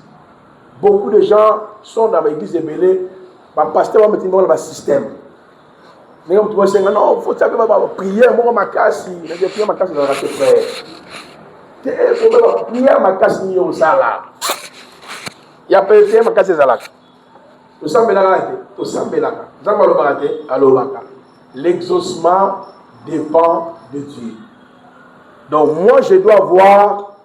beaucoup de gens sont dans l'église de Belé, le pasteur va mettre dans le système. Mais on trouve que non, il faut prier, moi ma casse, il y a prier ma casse dans la frère. Il faut prier ma casse ni au sala. Il y a pas prier ma casse zala. Tout ça tout ça l'exaucement dépend de Dieu. Donc moi je dois voir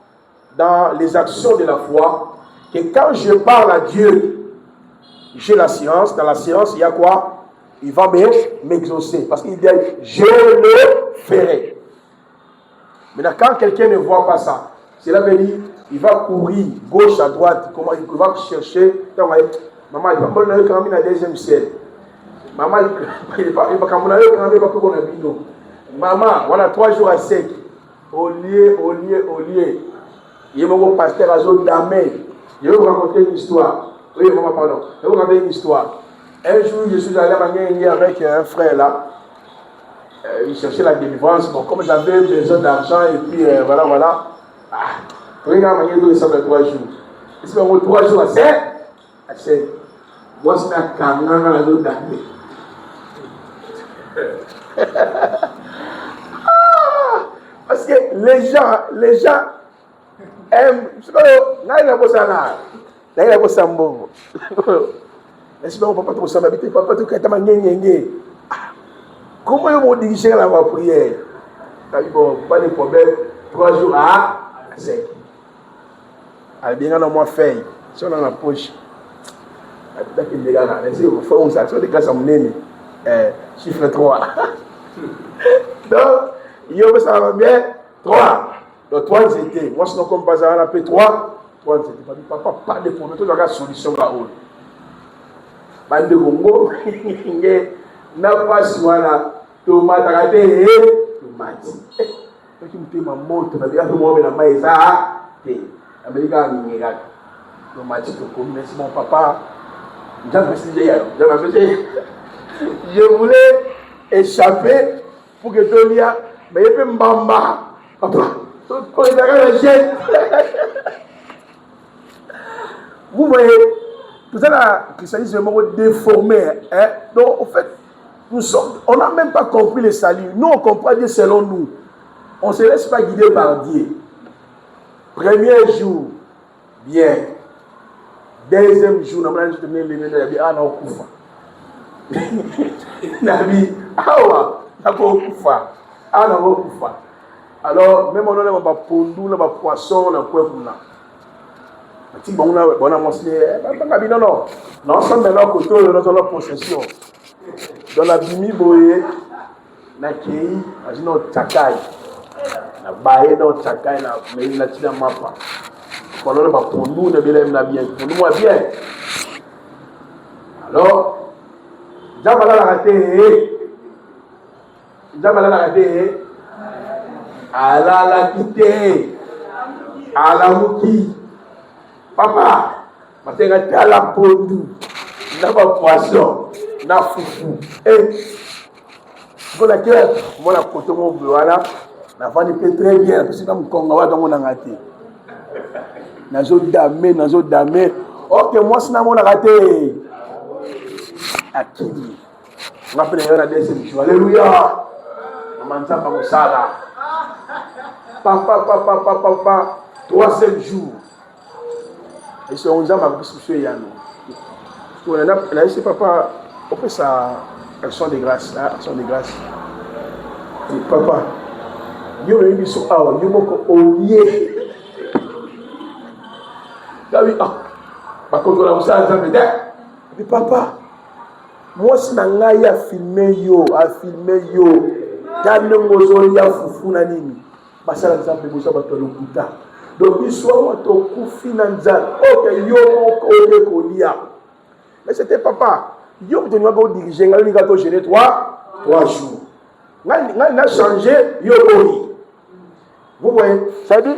dans les actions de la foi que quand je parle à Dieu, j'ai la science. Dans la science, il y a quoi? Il va m'exaucer. Parce qu'il dit, je le ferai. Maintenant, quand quelqu'un ne voit pas ça, cela veut dire, il va courir gauche à droite, comment il va chercher. Maman, il va me donner quand même la deuxième ciel. Maman, il va quand même quand même Maman, on a 3 jours à sec. Au lieu. Il y a mon pasteur Azo Damé. Je vais vous raconter une histoire. Oui, maman, pardon. Je vais vous raconter une histoire. Un jour, je suis allé à Mangé avec un frère là. Il cherchait la délivrance. Bon, comme j'avais besoin d'argent, et puis voilà. Regarde, Mangé, il semble 3 jours. Il se fait 3 jours à sec. Moi, c'est un camion dans Azo Damé. Parce que les gens aiment. Je sais pas, il a pas ça là. Il a pas ça bon. Est-ce que papa tout ça m'habite, papa tout quand comment ils vont diriger la prière? Bon, pas de problème. 3 jours à 5. Alors bien on a moins fait. Si on a la poche. Peut-être qu'il y a là. Si on fait ça, sur des classes à mener. Chiffre 3. Donc, il y a ça va bien 3. Donc 3 c'était. Moi sinon comme pas ça on appelle 3 c'était. Papa pas de problème. Tout la solution là haut. Bande Congo, n'a pas soin tomate à tomate. Tu me dis ma montre, tu as moi la maïs à Américain Nigeria. Tomate tu comme mais mon papa. Je voulais échapper pour que Tolia, mais il peut m'bamba. Papa, il a la jette. Vous voyez, tout ça là, le christianisme est déformé. Hein? Donc, en fait, on n'a même pas compris le salut. Nous, on comprend Dieu selon nous. On ne se laisse pas guider par Dieu. Premier jour, bien. Deuxième jour, on a dit ah non, Koufa. Nabi, ah Koufa. Ah non, Koufa. Alors, même on a un pondou, un poisson, on a quoi comme là. Si on a mentionné, non. Nous sommes maintenant côté de notre possession. Dans la bimi boye, na kei, agino takai, na baye dans takai na mais na tina mapa. Pendant le pour nous, ne bien bien, pour nous bien. Alors, Jamala la raté, ala la quitté, ala muki. Papa, parce que tu as la pondou, n'a pas poisson, n'a foufou. Et, pour laquelle, moi, la côté mon voilà, la femme peut très bien, parce que comme Congo, dans mon angaté. Nazo damé. Ok, moi, c'est mon raté. À qui? On m'appelle la deuxième jour. Alléluia. Maman, ça va me sala. Papa, 3e jour. Et c'est on a ma discussion yann. On a dit papa, on fait ça action de grâce, action de grâce. Et papa, yo me dit so ah, yo moko oulié. David par contre on a ça ça me dit. Et papa, moi si na ngai a filmer yo, tande ngozoli ya fufu na nini. Basala nzambe bosa bato lokuta. Donc, il soit au coup financier. Ok, yo, kolia. Mais c'était papa. Yo, tu dois diriger. Il a gêné 3 jours. Il a changé. Yo, vous voyez, ça veut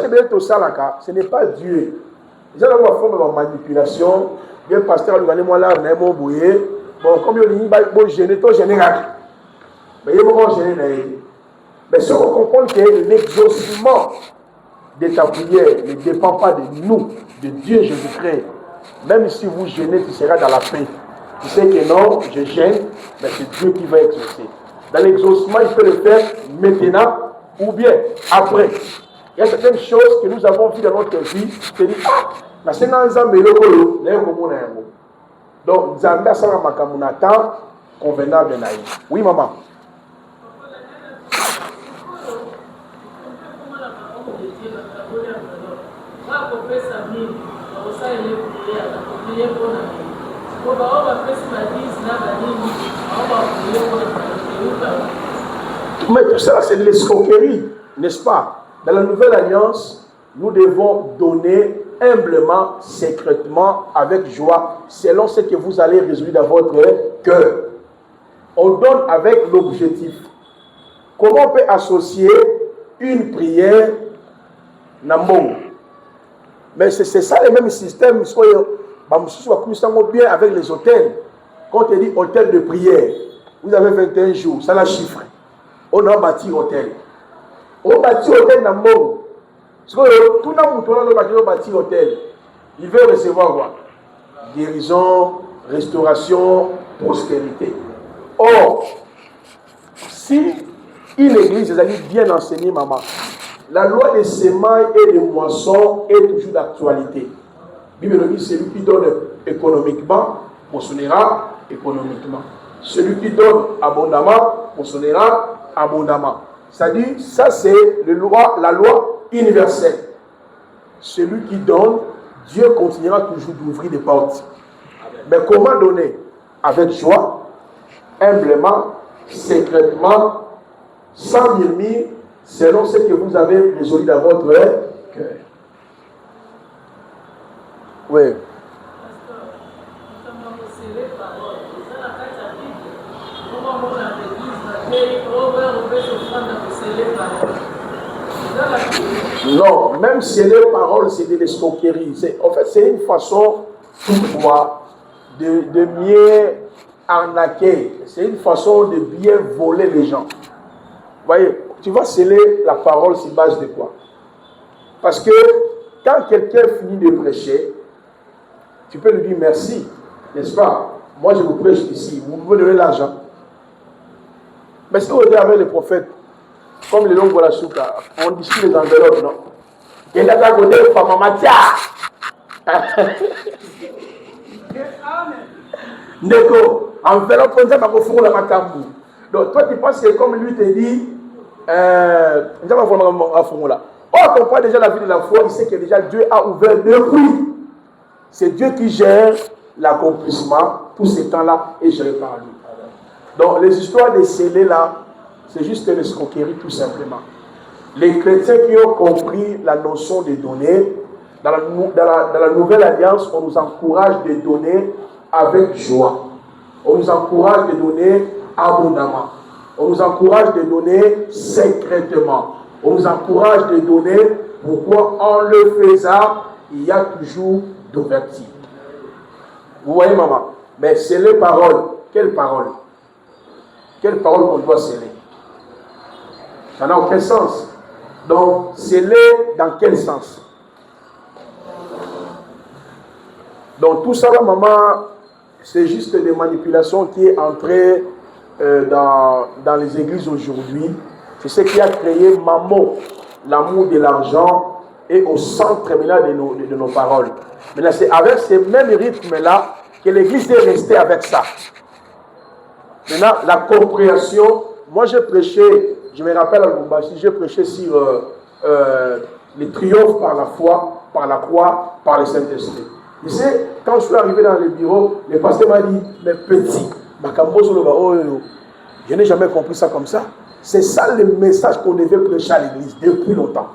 dire, tout ça là, ce n'est pas Dieu. Ils ont une forme de manipulation. Le pasteur lui a dit, moi là, on est mon bouillé. Bon, comme il a dit, gêné, tout gêné. Mais il va gêner. Mais si on comprend que l'exaucement de ta prière ne dépend pas de nous, de Dieu Jésus-Christ. Même si vous gênez, tu seras dans la paix. Tu sais que non, je gêne, mais c'est Dieu qui va exaucer. Dans l'exaucement, il peut le faire maintenant ou bien après. Il y a certaines choses que nous avons vues dans notre vie. Tu te dis, la Seigneur Nzambe lokolo, n'est comme on. Donc, Nzambe asala makambo na temps convenable na ye. Oui, maman. Mais tout ça, c'est de l'escroquerie, n'est-ce pas? Dans la nouvelle alliance, nous devons donner humblement, secrètement, avec joie, selon ce que vous allez résoudre dans votre cœur. On donne avec l'objectif comment on peut associer une prière Nambong? Mais c'est ça le même système. Bien avec les hôtels. Quand on dit hôtel de prière, vous avez 21 jours, ça la chiffre. On a bâti hôtel. On bâtit hôtel Nambong. Tout le monde bâti hôtel. Il veut recevoir quoi? Guérison, restauration, prospérité. Or, si une église est bien enseignée, maman, la loi des semailles et des moissons est toujours d'actualité. La Bible dit celui qui donne économiquement moissonnera économiquement. Celui qui donne abondamment moissonnera abondamment. C'est-à-dire, ça c'est la loi universelle. Celui qui donne, Dieu continuera toujours d'ouvrir des portes. Mais comment donner? Avec joie, humblement, secrètement, sans murmure, selon ce que vous avez résolu dans votre cœur. Oui. Non, même si les paroles, c'est de l'escroquerie. En fait, c'est une façon, toutefois, de mieux arnaquer. C'est une façon de bien voler les gens. Vous voyez, tu vas sceller la parole sur base de quoi? Parce que quand quelqu'un finit de prêcher, tu peux lui dire merci, n'est-ce pas? Moi, je vous prêche ici, vous pouvez donner l'argent. Mais si vous êtes avec les prophètes, comme les longs voilà souka, on discute les enveloppes, non? Et là, t'as côté, Famamatia. Ndeko, enveloppe, on dit, on va la macambu. Donc, toi, tu penses que comme lui te dit, on comprend déjà la vie de la foi, il sait que déjà Dieu a ouvert depuis. C'est Dieu qui gère l'accomplissement, tous ces temps-là, est géré par lui. Donc, les histoires de scellés là, c'est juste une escroquerie tout simplement. Les chrétiens qui ont compris la notion de donner, dans la nouvelle alliance, on nous encourage de donner avec joie. On nous encourage de donner abondamment. On nous encourage de donner secrètement. On nous encourage de donner, pourquoi en le faisant, il y a toujours d'ouverture. Vous voyez, maman? Mais c'est les paroles. Quelles paroles? Quelles paroles on doit sceller? Ça n'a aucun sens. Donc, sceller dans quel sens? Donc, tout ça, là, maman, c'est juste des manipulations qui est entrée dans les églises aujourd'hui. C'est ce qui a créé Mammon, l'amour de l'argent, et au centre maintenant de nos paroles. Maintenant, c'est avec ces mêmes rythmes-là que l'église est restée avec ça. Maintenant, la compréhension, moi j'ai prêché, je me rappelle à Lubumbashi, j'ai prêché sur les triomphes par la foi, par la croix, par le Saint-Esprit. Tu sais, quand je suis arrivé dans le bureau, le pasteur m'a dit, mais petit, je n'ai jamais compris ça comme ça. C'est ça le message qu'on devait prêcher à l'église depuis longtemps.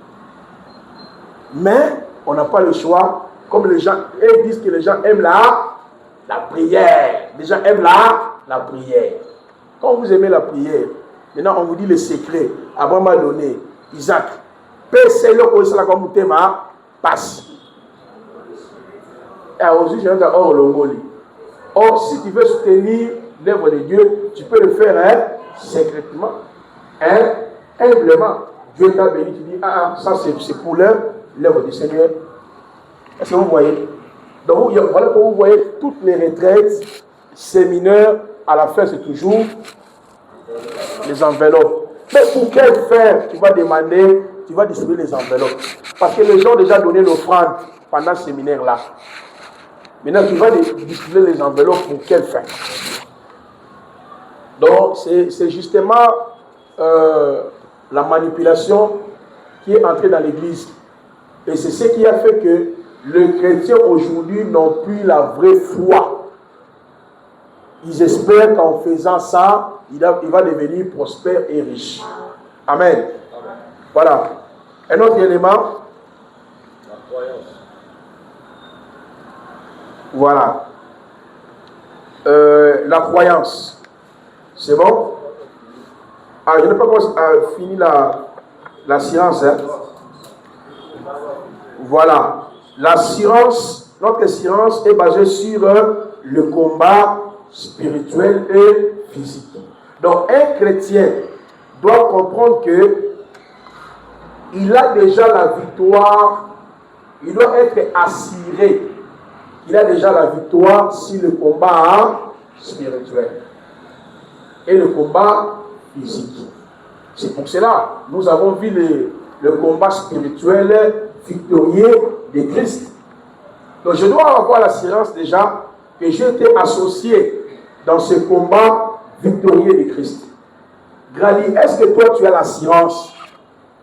Mais on n'a pas le choix, comme les gens, ils disent que les gens aiment la prière. Les gens aiment la prière. Quand vous aimez la prière, maintenant on vous dit le secret. Abraham a donné, Isaac, passe. Or, si tu veux soutenir l'œuvre de Dieu, tu peux le faire secrètement, humblement. Dieu t'a béni, tu dis, ça c'est pour l'œuvre du Seigneur. Est-ce que vous voyez? Donc, voilà que vous voyez toutes les retraites, séminaires, à la fin, c'est toujours les enveloppes. Mais pour quelle fin tu vas demander, tu vas distribuer les enveloppes? Parce que les gens ont déjà donné l'offrande pendant ce séminaire-là. Maintenant, tu vas distribuer les enveloppes pour quelle fin? Donc, c'est justement la manipulation qui est entrée dans l'église. Et c'est ce qui a fait que les chrétiens aujourd'hui n'ont plus la vraie foi. Ils espèrent qu'en faisant ça, il va devenir prospère et riche. Amen. Voilà. Un autre élément. La croyance. Voilà. La croyance. C'est bon? Ah, je n'ai pas fini la science. Hein. Voilà. La science, notre science est basée sur le combat spirituel et physique. Donc, un chrétien doit comprendre que il a déjà la victoire, il doit être assuré. Il a déjà la victoire sur le combat spirituel et le combat physique. C'est pour cela que nous avons vu le combat spirituel victorieux de Christ. Donc je dois avoir l'assurance déjà que j'ai été associé dans ce combat victorieux de Christ. Grady, est-ce que toi tu as l'assurance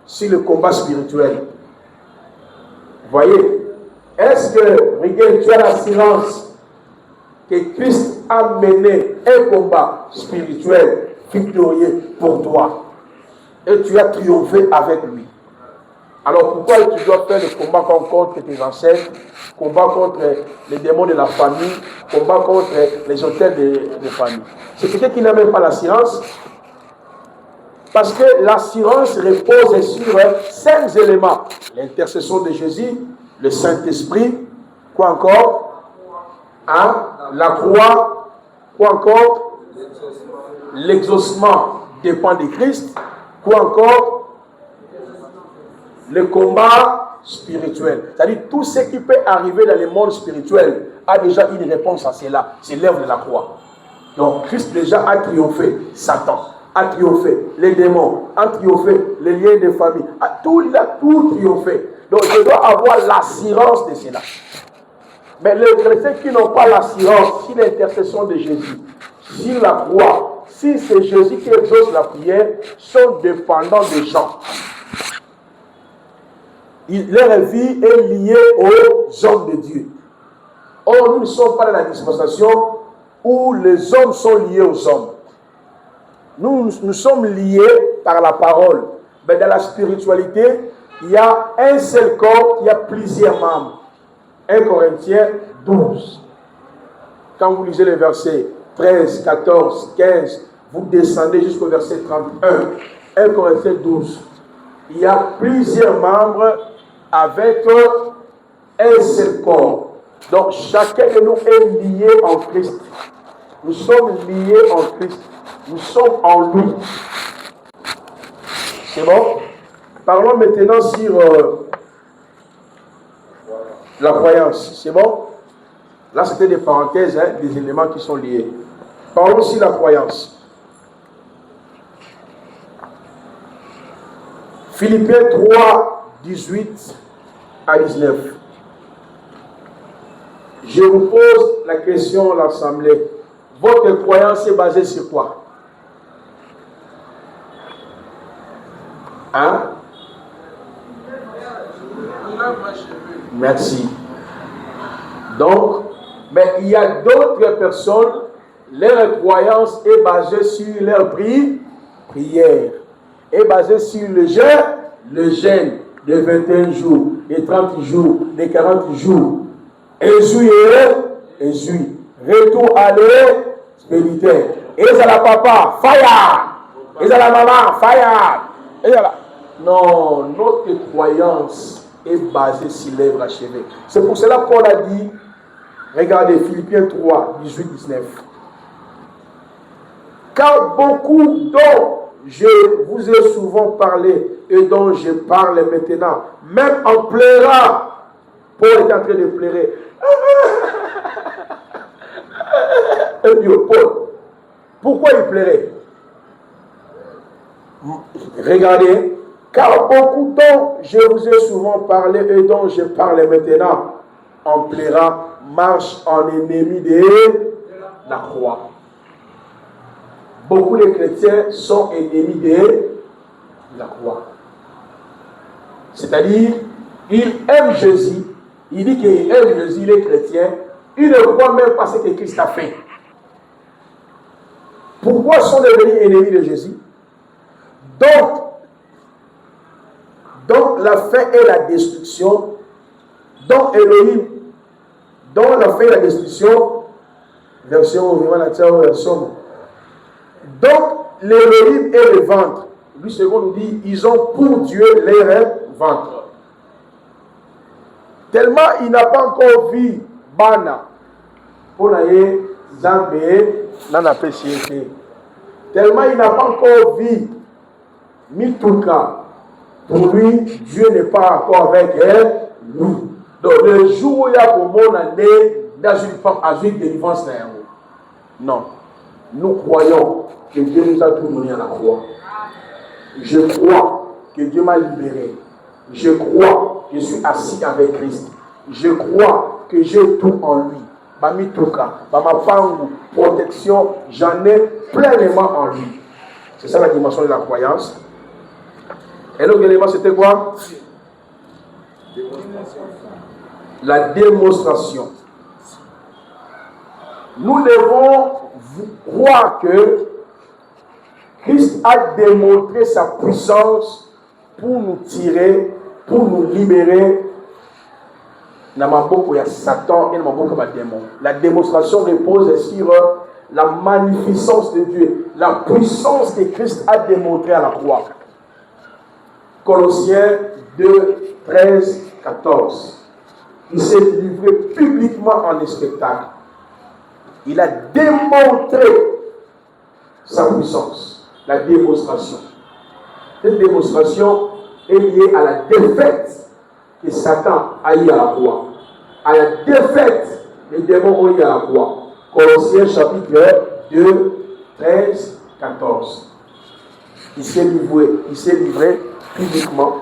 sur le combat spirituel? Voyez, est-ce que, Miguel, tu as l'assurance que Christ a mené un combat spirituel victorieux pour toi et tu as triomphé avec lui? Alors pourquoi tu dois faire le combat contre tes ancêtres, combat contre les démons de la famille, combat contre les hôtels de famille? C'est quelqu'un qui n'a même pas l'assurance. Parce que l'assurance repose sur 5 éléments. L'intercession de Jésus, le Saint-Esprit, quoi encore? Hein? La croix, quoi encore? L'exaucement dépend de Christ, quoi encore? Le combat spirituel. C'est-à-dire tout ce qui peut arriver dans le monde spirituel a déjà une réponse à cela. C'est l'œuvre de la croix. Donc Christ déjà a triomphé Satan, a triomphé les démons, a triomphé les liens de famille. Il a tout triomphé. Donc je dois avoir l'assurance de cela. Mais les chrétiens qui n'ont pas l'assurance sur l'intercession de Jésus, sur la croix, si c'est Jésus qui exauce la prière, sont dépendants des gens. Leur vie est liée aux hommes de Dieu. Or, nous ne sommes pas dans la dispensation où les hommes sont liés aux hommes. Nous sommes liés par la parole. Mais dans la spiritualité, il y a un seul corps, il y a plusieurs membres. 1 Corinthiens 12. Quand vous lisez les versets 13, 14, 15, vous descendez jusqu'au verset 31. 1 Corinthiens 12. Il y a plusieurs membres avec un seul corps. Donc chacun de nous est lié en Christ. Nous sommes liés en Christ. Nous sommes en lui. C'est bon? Parlons maintenant sur la croyance. C'est bon? Là, c'était des parenthèses, hein, des éléments qui sont liés. Parlons sur la croyance. Philippiens 3, 18 à 19. Je vous pose la question à l'Assemblée. Votre croyance est basée sur quoi? Hein? Merci. Donc, mais il y a d'autres personnes, leur croyance est basée sur leur prière, est basée sur le jeûne de 21 jours, de 30 jours, de 40 jours. Ezui. Retour à l'espérité. Et ça la papa, fire. Et ça la maman, fire. Et ça la... Non, notre croyance est basée sur l'œuvre achevée. C'est pour cela qu'on a dit, regardez Philippiens 3, 18, 19. Car beaucoup dont je vous ai souvent parlé et dont je parle maintenant, même en pleurant, Paul est en train de pleurer. Et puis Paul, pourquoi il pleurait? Regardez, car beaucoup dont je vous ai souvent parlé et dont je parle maintenant, en pleurant, marche en ennemi de la croix. Beaucoup de chrétiens sont ennemis de la croix. C'est-à-dire, ils aiment Jésus, il dit qu'il aime Jésus, il est chrétien, il ne croit même pas ce que Christ a fait. Pourquoi sont devenus ennemis de Jésus? Donc la fin et la destruction, donc Elohim, donc la fin et la destruction, version vraiment la version. Donc l'Élohim et le ventre. Lui, second nous dit, ils ont pour Dieu leur ventre. Tellement il n'a pas encore vu Bana. Pour aller Zambé, n'a pas siété. Tellement il n'a pas encore vu Mituka. Pour lui, Dieu n'est pas encore avec nous. Donc le jour où il y a pour mon année dans une femme avec délivrance, non. Nous croyons que Dieu nous a tout donné à la croix. Je crois que Dieu m'a libéré. Je crois que je suis assis avec Christ. Je crois que j'ai tout en lui. Mami Touka, ma femme, protection, j'en ai pleinement en lui. C'est ça la dimension de la croyance. Et l'autre élément, c'était quoi? La démonstration. Nous devons croire que Christ a démontré sa puissance pour nous tirer, pour nous libérer. Il y a Satan et il y a démon. La démonstration repose sur la magnificence de Dieu, la puissance que Christ a démontrée à la croix. Colossiens 2, 13, 14. Il s'est livré publiquement en spectacle. Il a démontré sa puissance, la démonstration. Cette démonstration est liée à la défaite que Satan a eu à la croix. À la défaite des démons ont eu à la croix. Colossiens chapitre 2, 13, 14. Il s'est livré publiquement.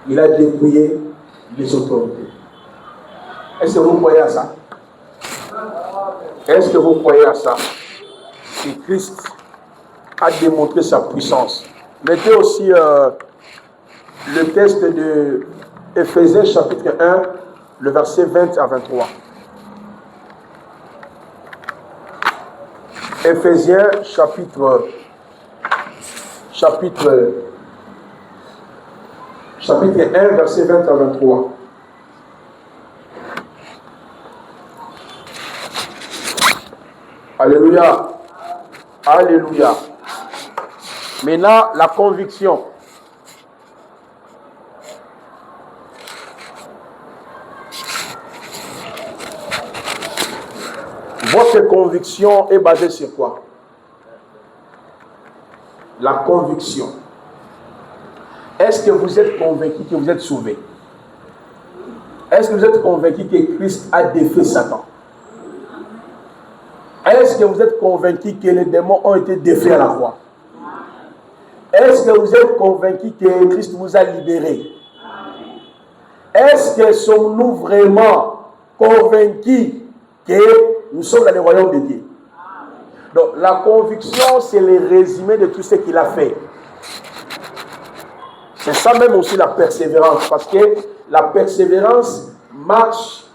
Il a dépouillé les autorités. Est-ce que vous croyez à ça? Est-ce que vous croyez à ça? Que Christ a démontré sa puissance. Mettez aussi le texte de Éphésiens chapitre 1, le verset 20 à 23. Éphésiens chapitre 1, verset 20 à 23. Alléluia. Alléluia. Maintenant, la conviction. Votre conviction est basée sur quoi? La conviction. Est-ce que vous êtes convaincu que vous êtes sauvé? Est-ce que vous êtes convaincu que Christ a défait Satan? Est-ce que vous êtes convaincu que les démons ont été défaits à la croix? Est-ce que vous êtes convaincu que Christ vous a libéré? Est-ce que sommes-nous vraiment convaincus que nous sommes dans le royaume de Dieu? Donc la conviction, c'est le résumé de tout ce qu'il a fait. C'est ça même aussi la persévérance, parce que la persévérance marche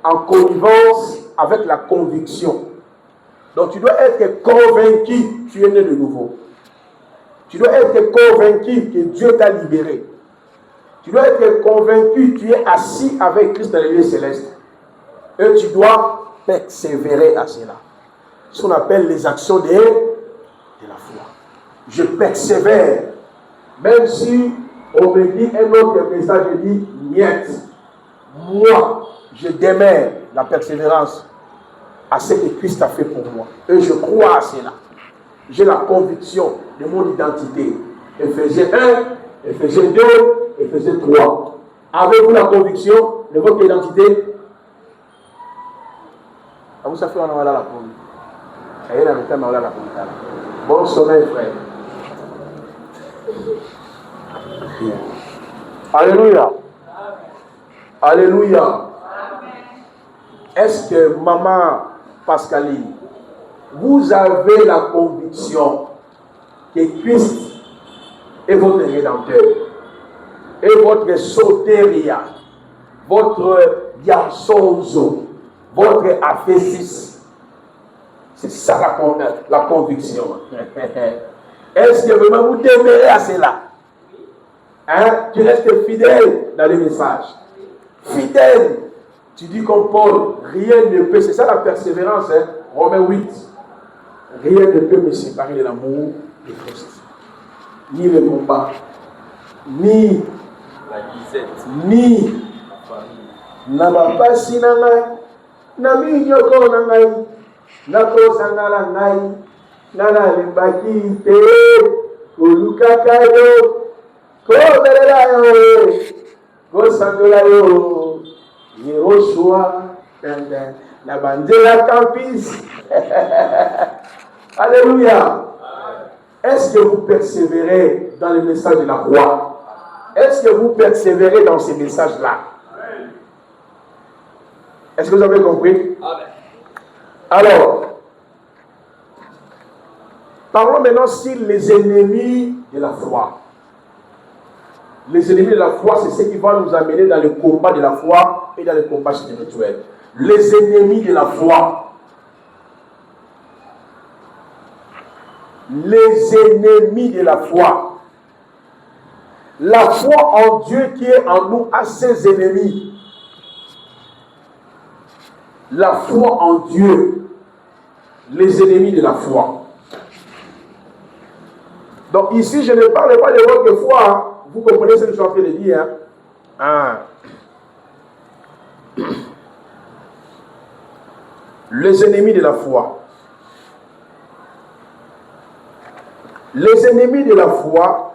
en connivence avec la conviction. Donc tu dois être convaincu que tu es né de nouveau. Tu dois être convaincu que Dieu t'a libéré. Tu dois être convaincu que tu es assis avec Christ dans les lieux célestes. Et tu dois persévérer à cela. Ce qu'on appelle les actions de la foi. Je persévère. Même si on me dit un autre message, je dis, niet. Moi, je demeure la persévérance à ce que Christ a fait pour moi. Et je crois à cela. J'ai la conviction de mon identité. Éphésiens 1, Éphésiens 2, Éphésiens 3. Avez-vous la conviction de votre identité? Vous savez, on a la conviction. Bon sommeil, frère. Alléluia. Alléluia. Est-ce que maman Pascaline, vous avez la conviction que Christ est votre rédempteur, est votre sotéria, votre diarsonzo, votre aphésis? C'est ça la conviction. Est-ce que vraiment vous demeurez à cela? Hein? Tu restes fidèle dans les messages. Fidèle. Tu dis comme Paul, rien ne peut, c'est ça la persévérance, hein? Romains 8. Rien ne peut me séparer de l'amour les postes, ni le combat, ni La disette. ni na bapasi na ngai na minyoko na ngai nakosangala ngai nalembaki te kolukaka yo kobelela yo kosandola yo Yehoshua na banzela campus. Alléluia. Est-ce que vous persévérez dans le message de la croix? Est-ce que vous persévérez dans ces messages-là? Est-ce que vous avez compris? Amen. Alors, parlons maintenant sur les ennemis de la foi. Les ennemis de la foi, c'est ce qui va nous amener dans le combat de la foi et dans le combat spirituel. Les ennemis de la foi. Les ennemis de la foi. La foi en Dieu qui est en nous a ses ennemis. La foi en Dieu, les ennemis de la foi. Donc ici, je ne parle pas de votre foi. Hein. Vous comprenez ce que je suis en train de dire. Hein? Les ennemis de la foi. Les ennemis de la foi.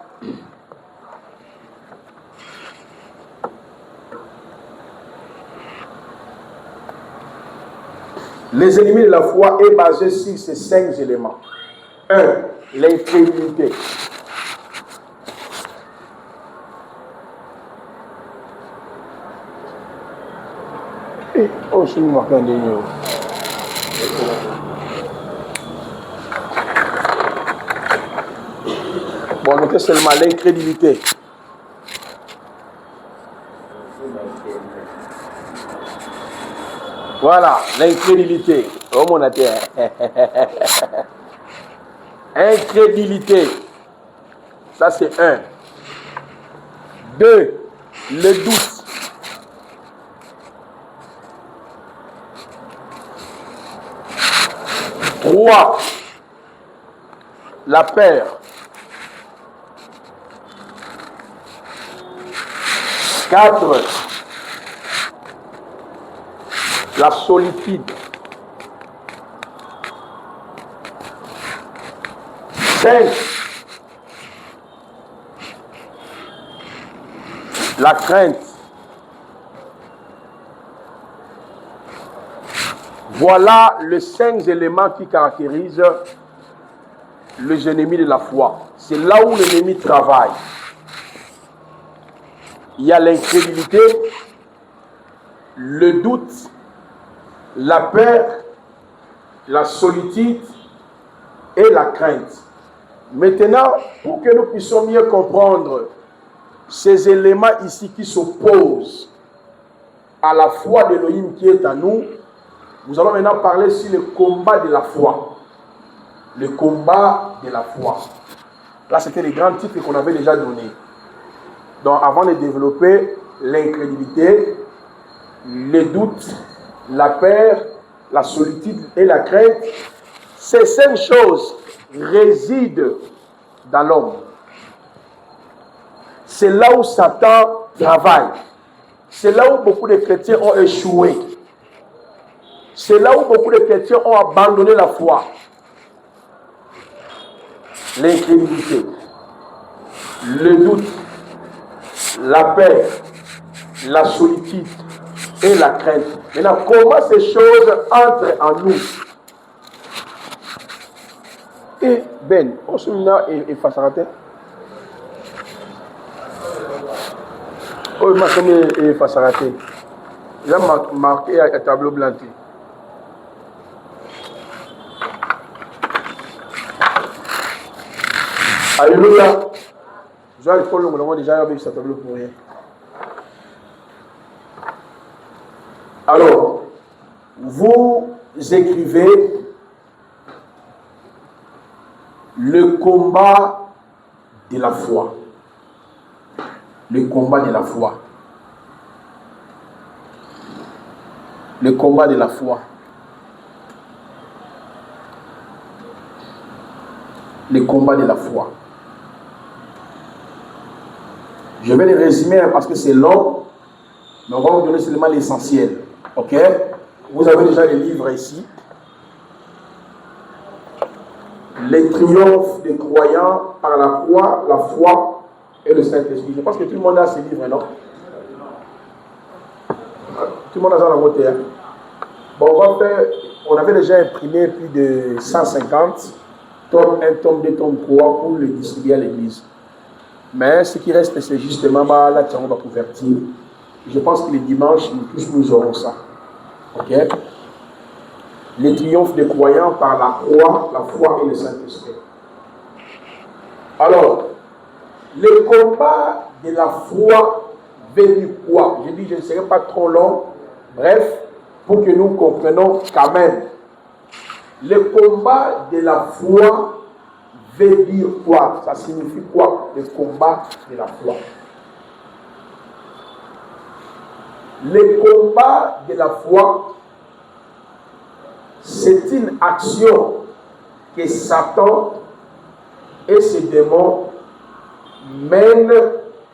Les ennemis de la foi est basé sur ces 5 éléments. 1. L'incrédulité. Oh, je suis marqué un dernier. Bon, notez seulement l'incrédulité. Voilà, l'incrédulité. Oh mon terre. Incrédulité. Ça c'est 1. 2. Le doute. 3. La peur. 4. La solitude. 5. La crainte. Voilà les 5 éléments qui caractérisent les ennemis de la foi. C'est là où l'ennemi travaille. Il y a l'incrédulité, le doute, la peur, la solitude et la crainte. Maintenant, pour que nous puissions mieux comprendre ces éléments ici qui s'opposent à la foi d'Élohim qui est en nous, nous allons maintenant parler sur le combat de la foi. Le combat de la foi. Là, c'était les grands titres qu'on avait déjà donnés. Donc, avant de développer l'incrédulité, le doute, la peur, la solitude et la crainte, ces 5 choses résident dans l'homme. C'est là où Satan travaille. C'est là où beaucoup de chrétiens ont échoué. C'est là où beaucoup de chrétiens ont abandonné la foi. L'incrédulité, le doute, la peur, la solitude et la crainte. Maintenant, comment ces choses entrent en nous? Et Ben, on se met là et face à la tête. Oh, il m'a comme face à la tête. Il a marqué un tableau blanc. Alléluia. Joël-Paul, nous avons déjà vu ce tableau pour rien. Alors, vous écrivez le combat de la foi. Le combat de la foi. Le combat de la foi. les combats de la foi. Je vais les résumer parce que c'est long, mais on va vous donner seulement l'essentiel. Ok? Vous avez déjà les livres ici. Les triomphes des croyants par la croix, la foi et le Saint-Esprit. Je pense que tout le monde a ces livres, non? Tout le monde a ça dans votre terre. Bon, on avait déjà imprimé plus de 150 tomes, 1 tome, 2 tomes, 3 pour le distribuer à l'église. Mais ce qui reste, c'est justement là qu'on va convertir. Je pense que les dimanches, nous aurons ça. Ok? Les triomphes des croyants par la croix, la foi et le Saint-Esprit. Alors, le combat de la foi veut dire quoi? Je dis, je ne serai pas trop long. Bref, pour que nous comprenions quand même. Le combat de la foi veut dire quoi? Ça signifie quoi? Le combat de la foi. Le combat de la foi, c'est une action que Satan et ses démons mènent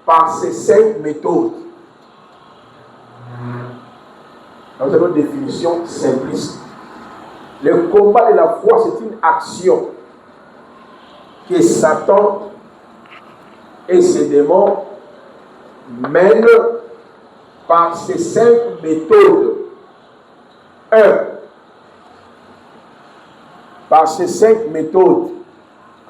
par ces 5 méthodes. Nous avons une définition simpliste. Le combat de la foi, c'est une action que Satan et ses démons mènent par ces 5 méthodes. 1. Par ces 5 méthodes.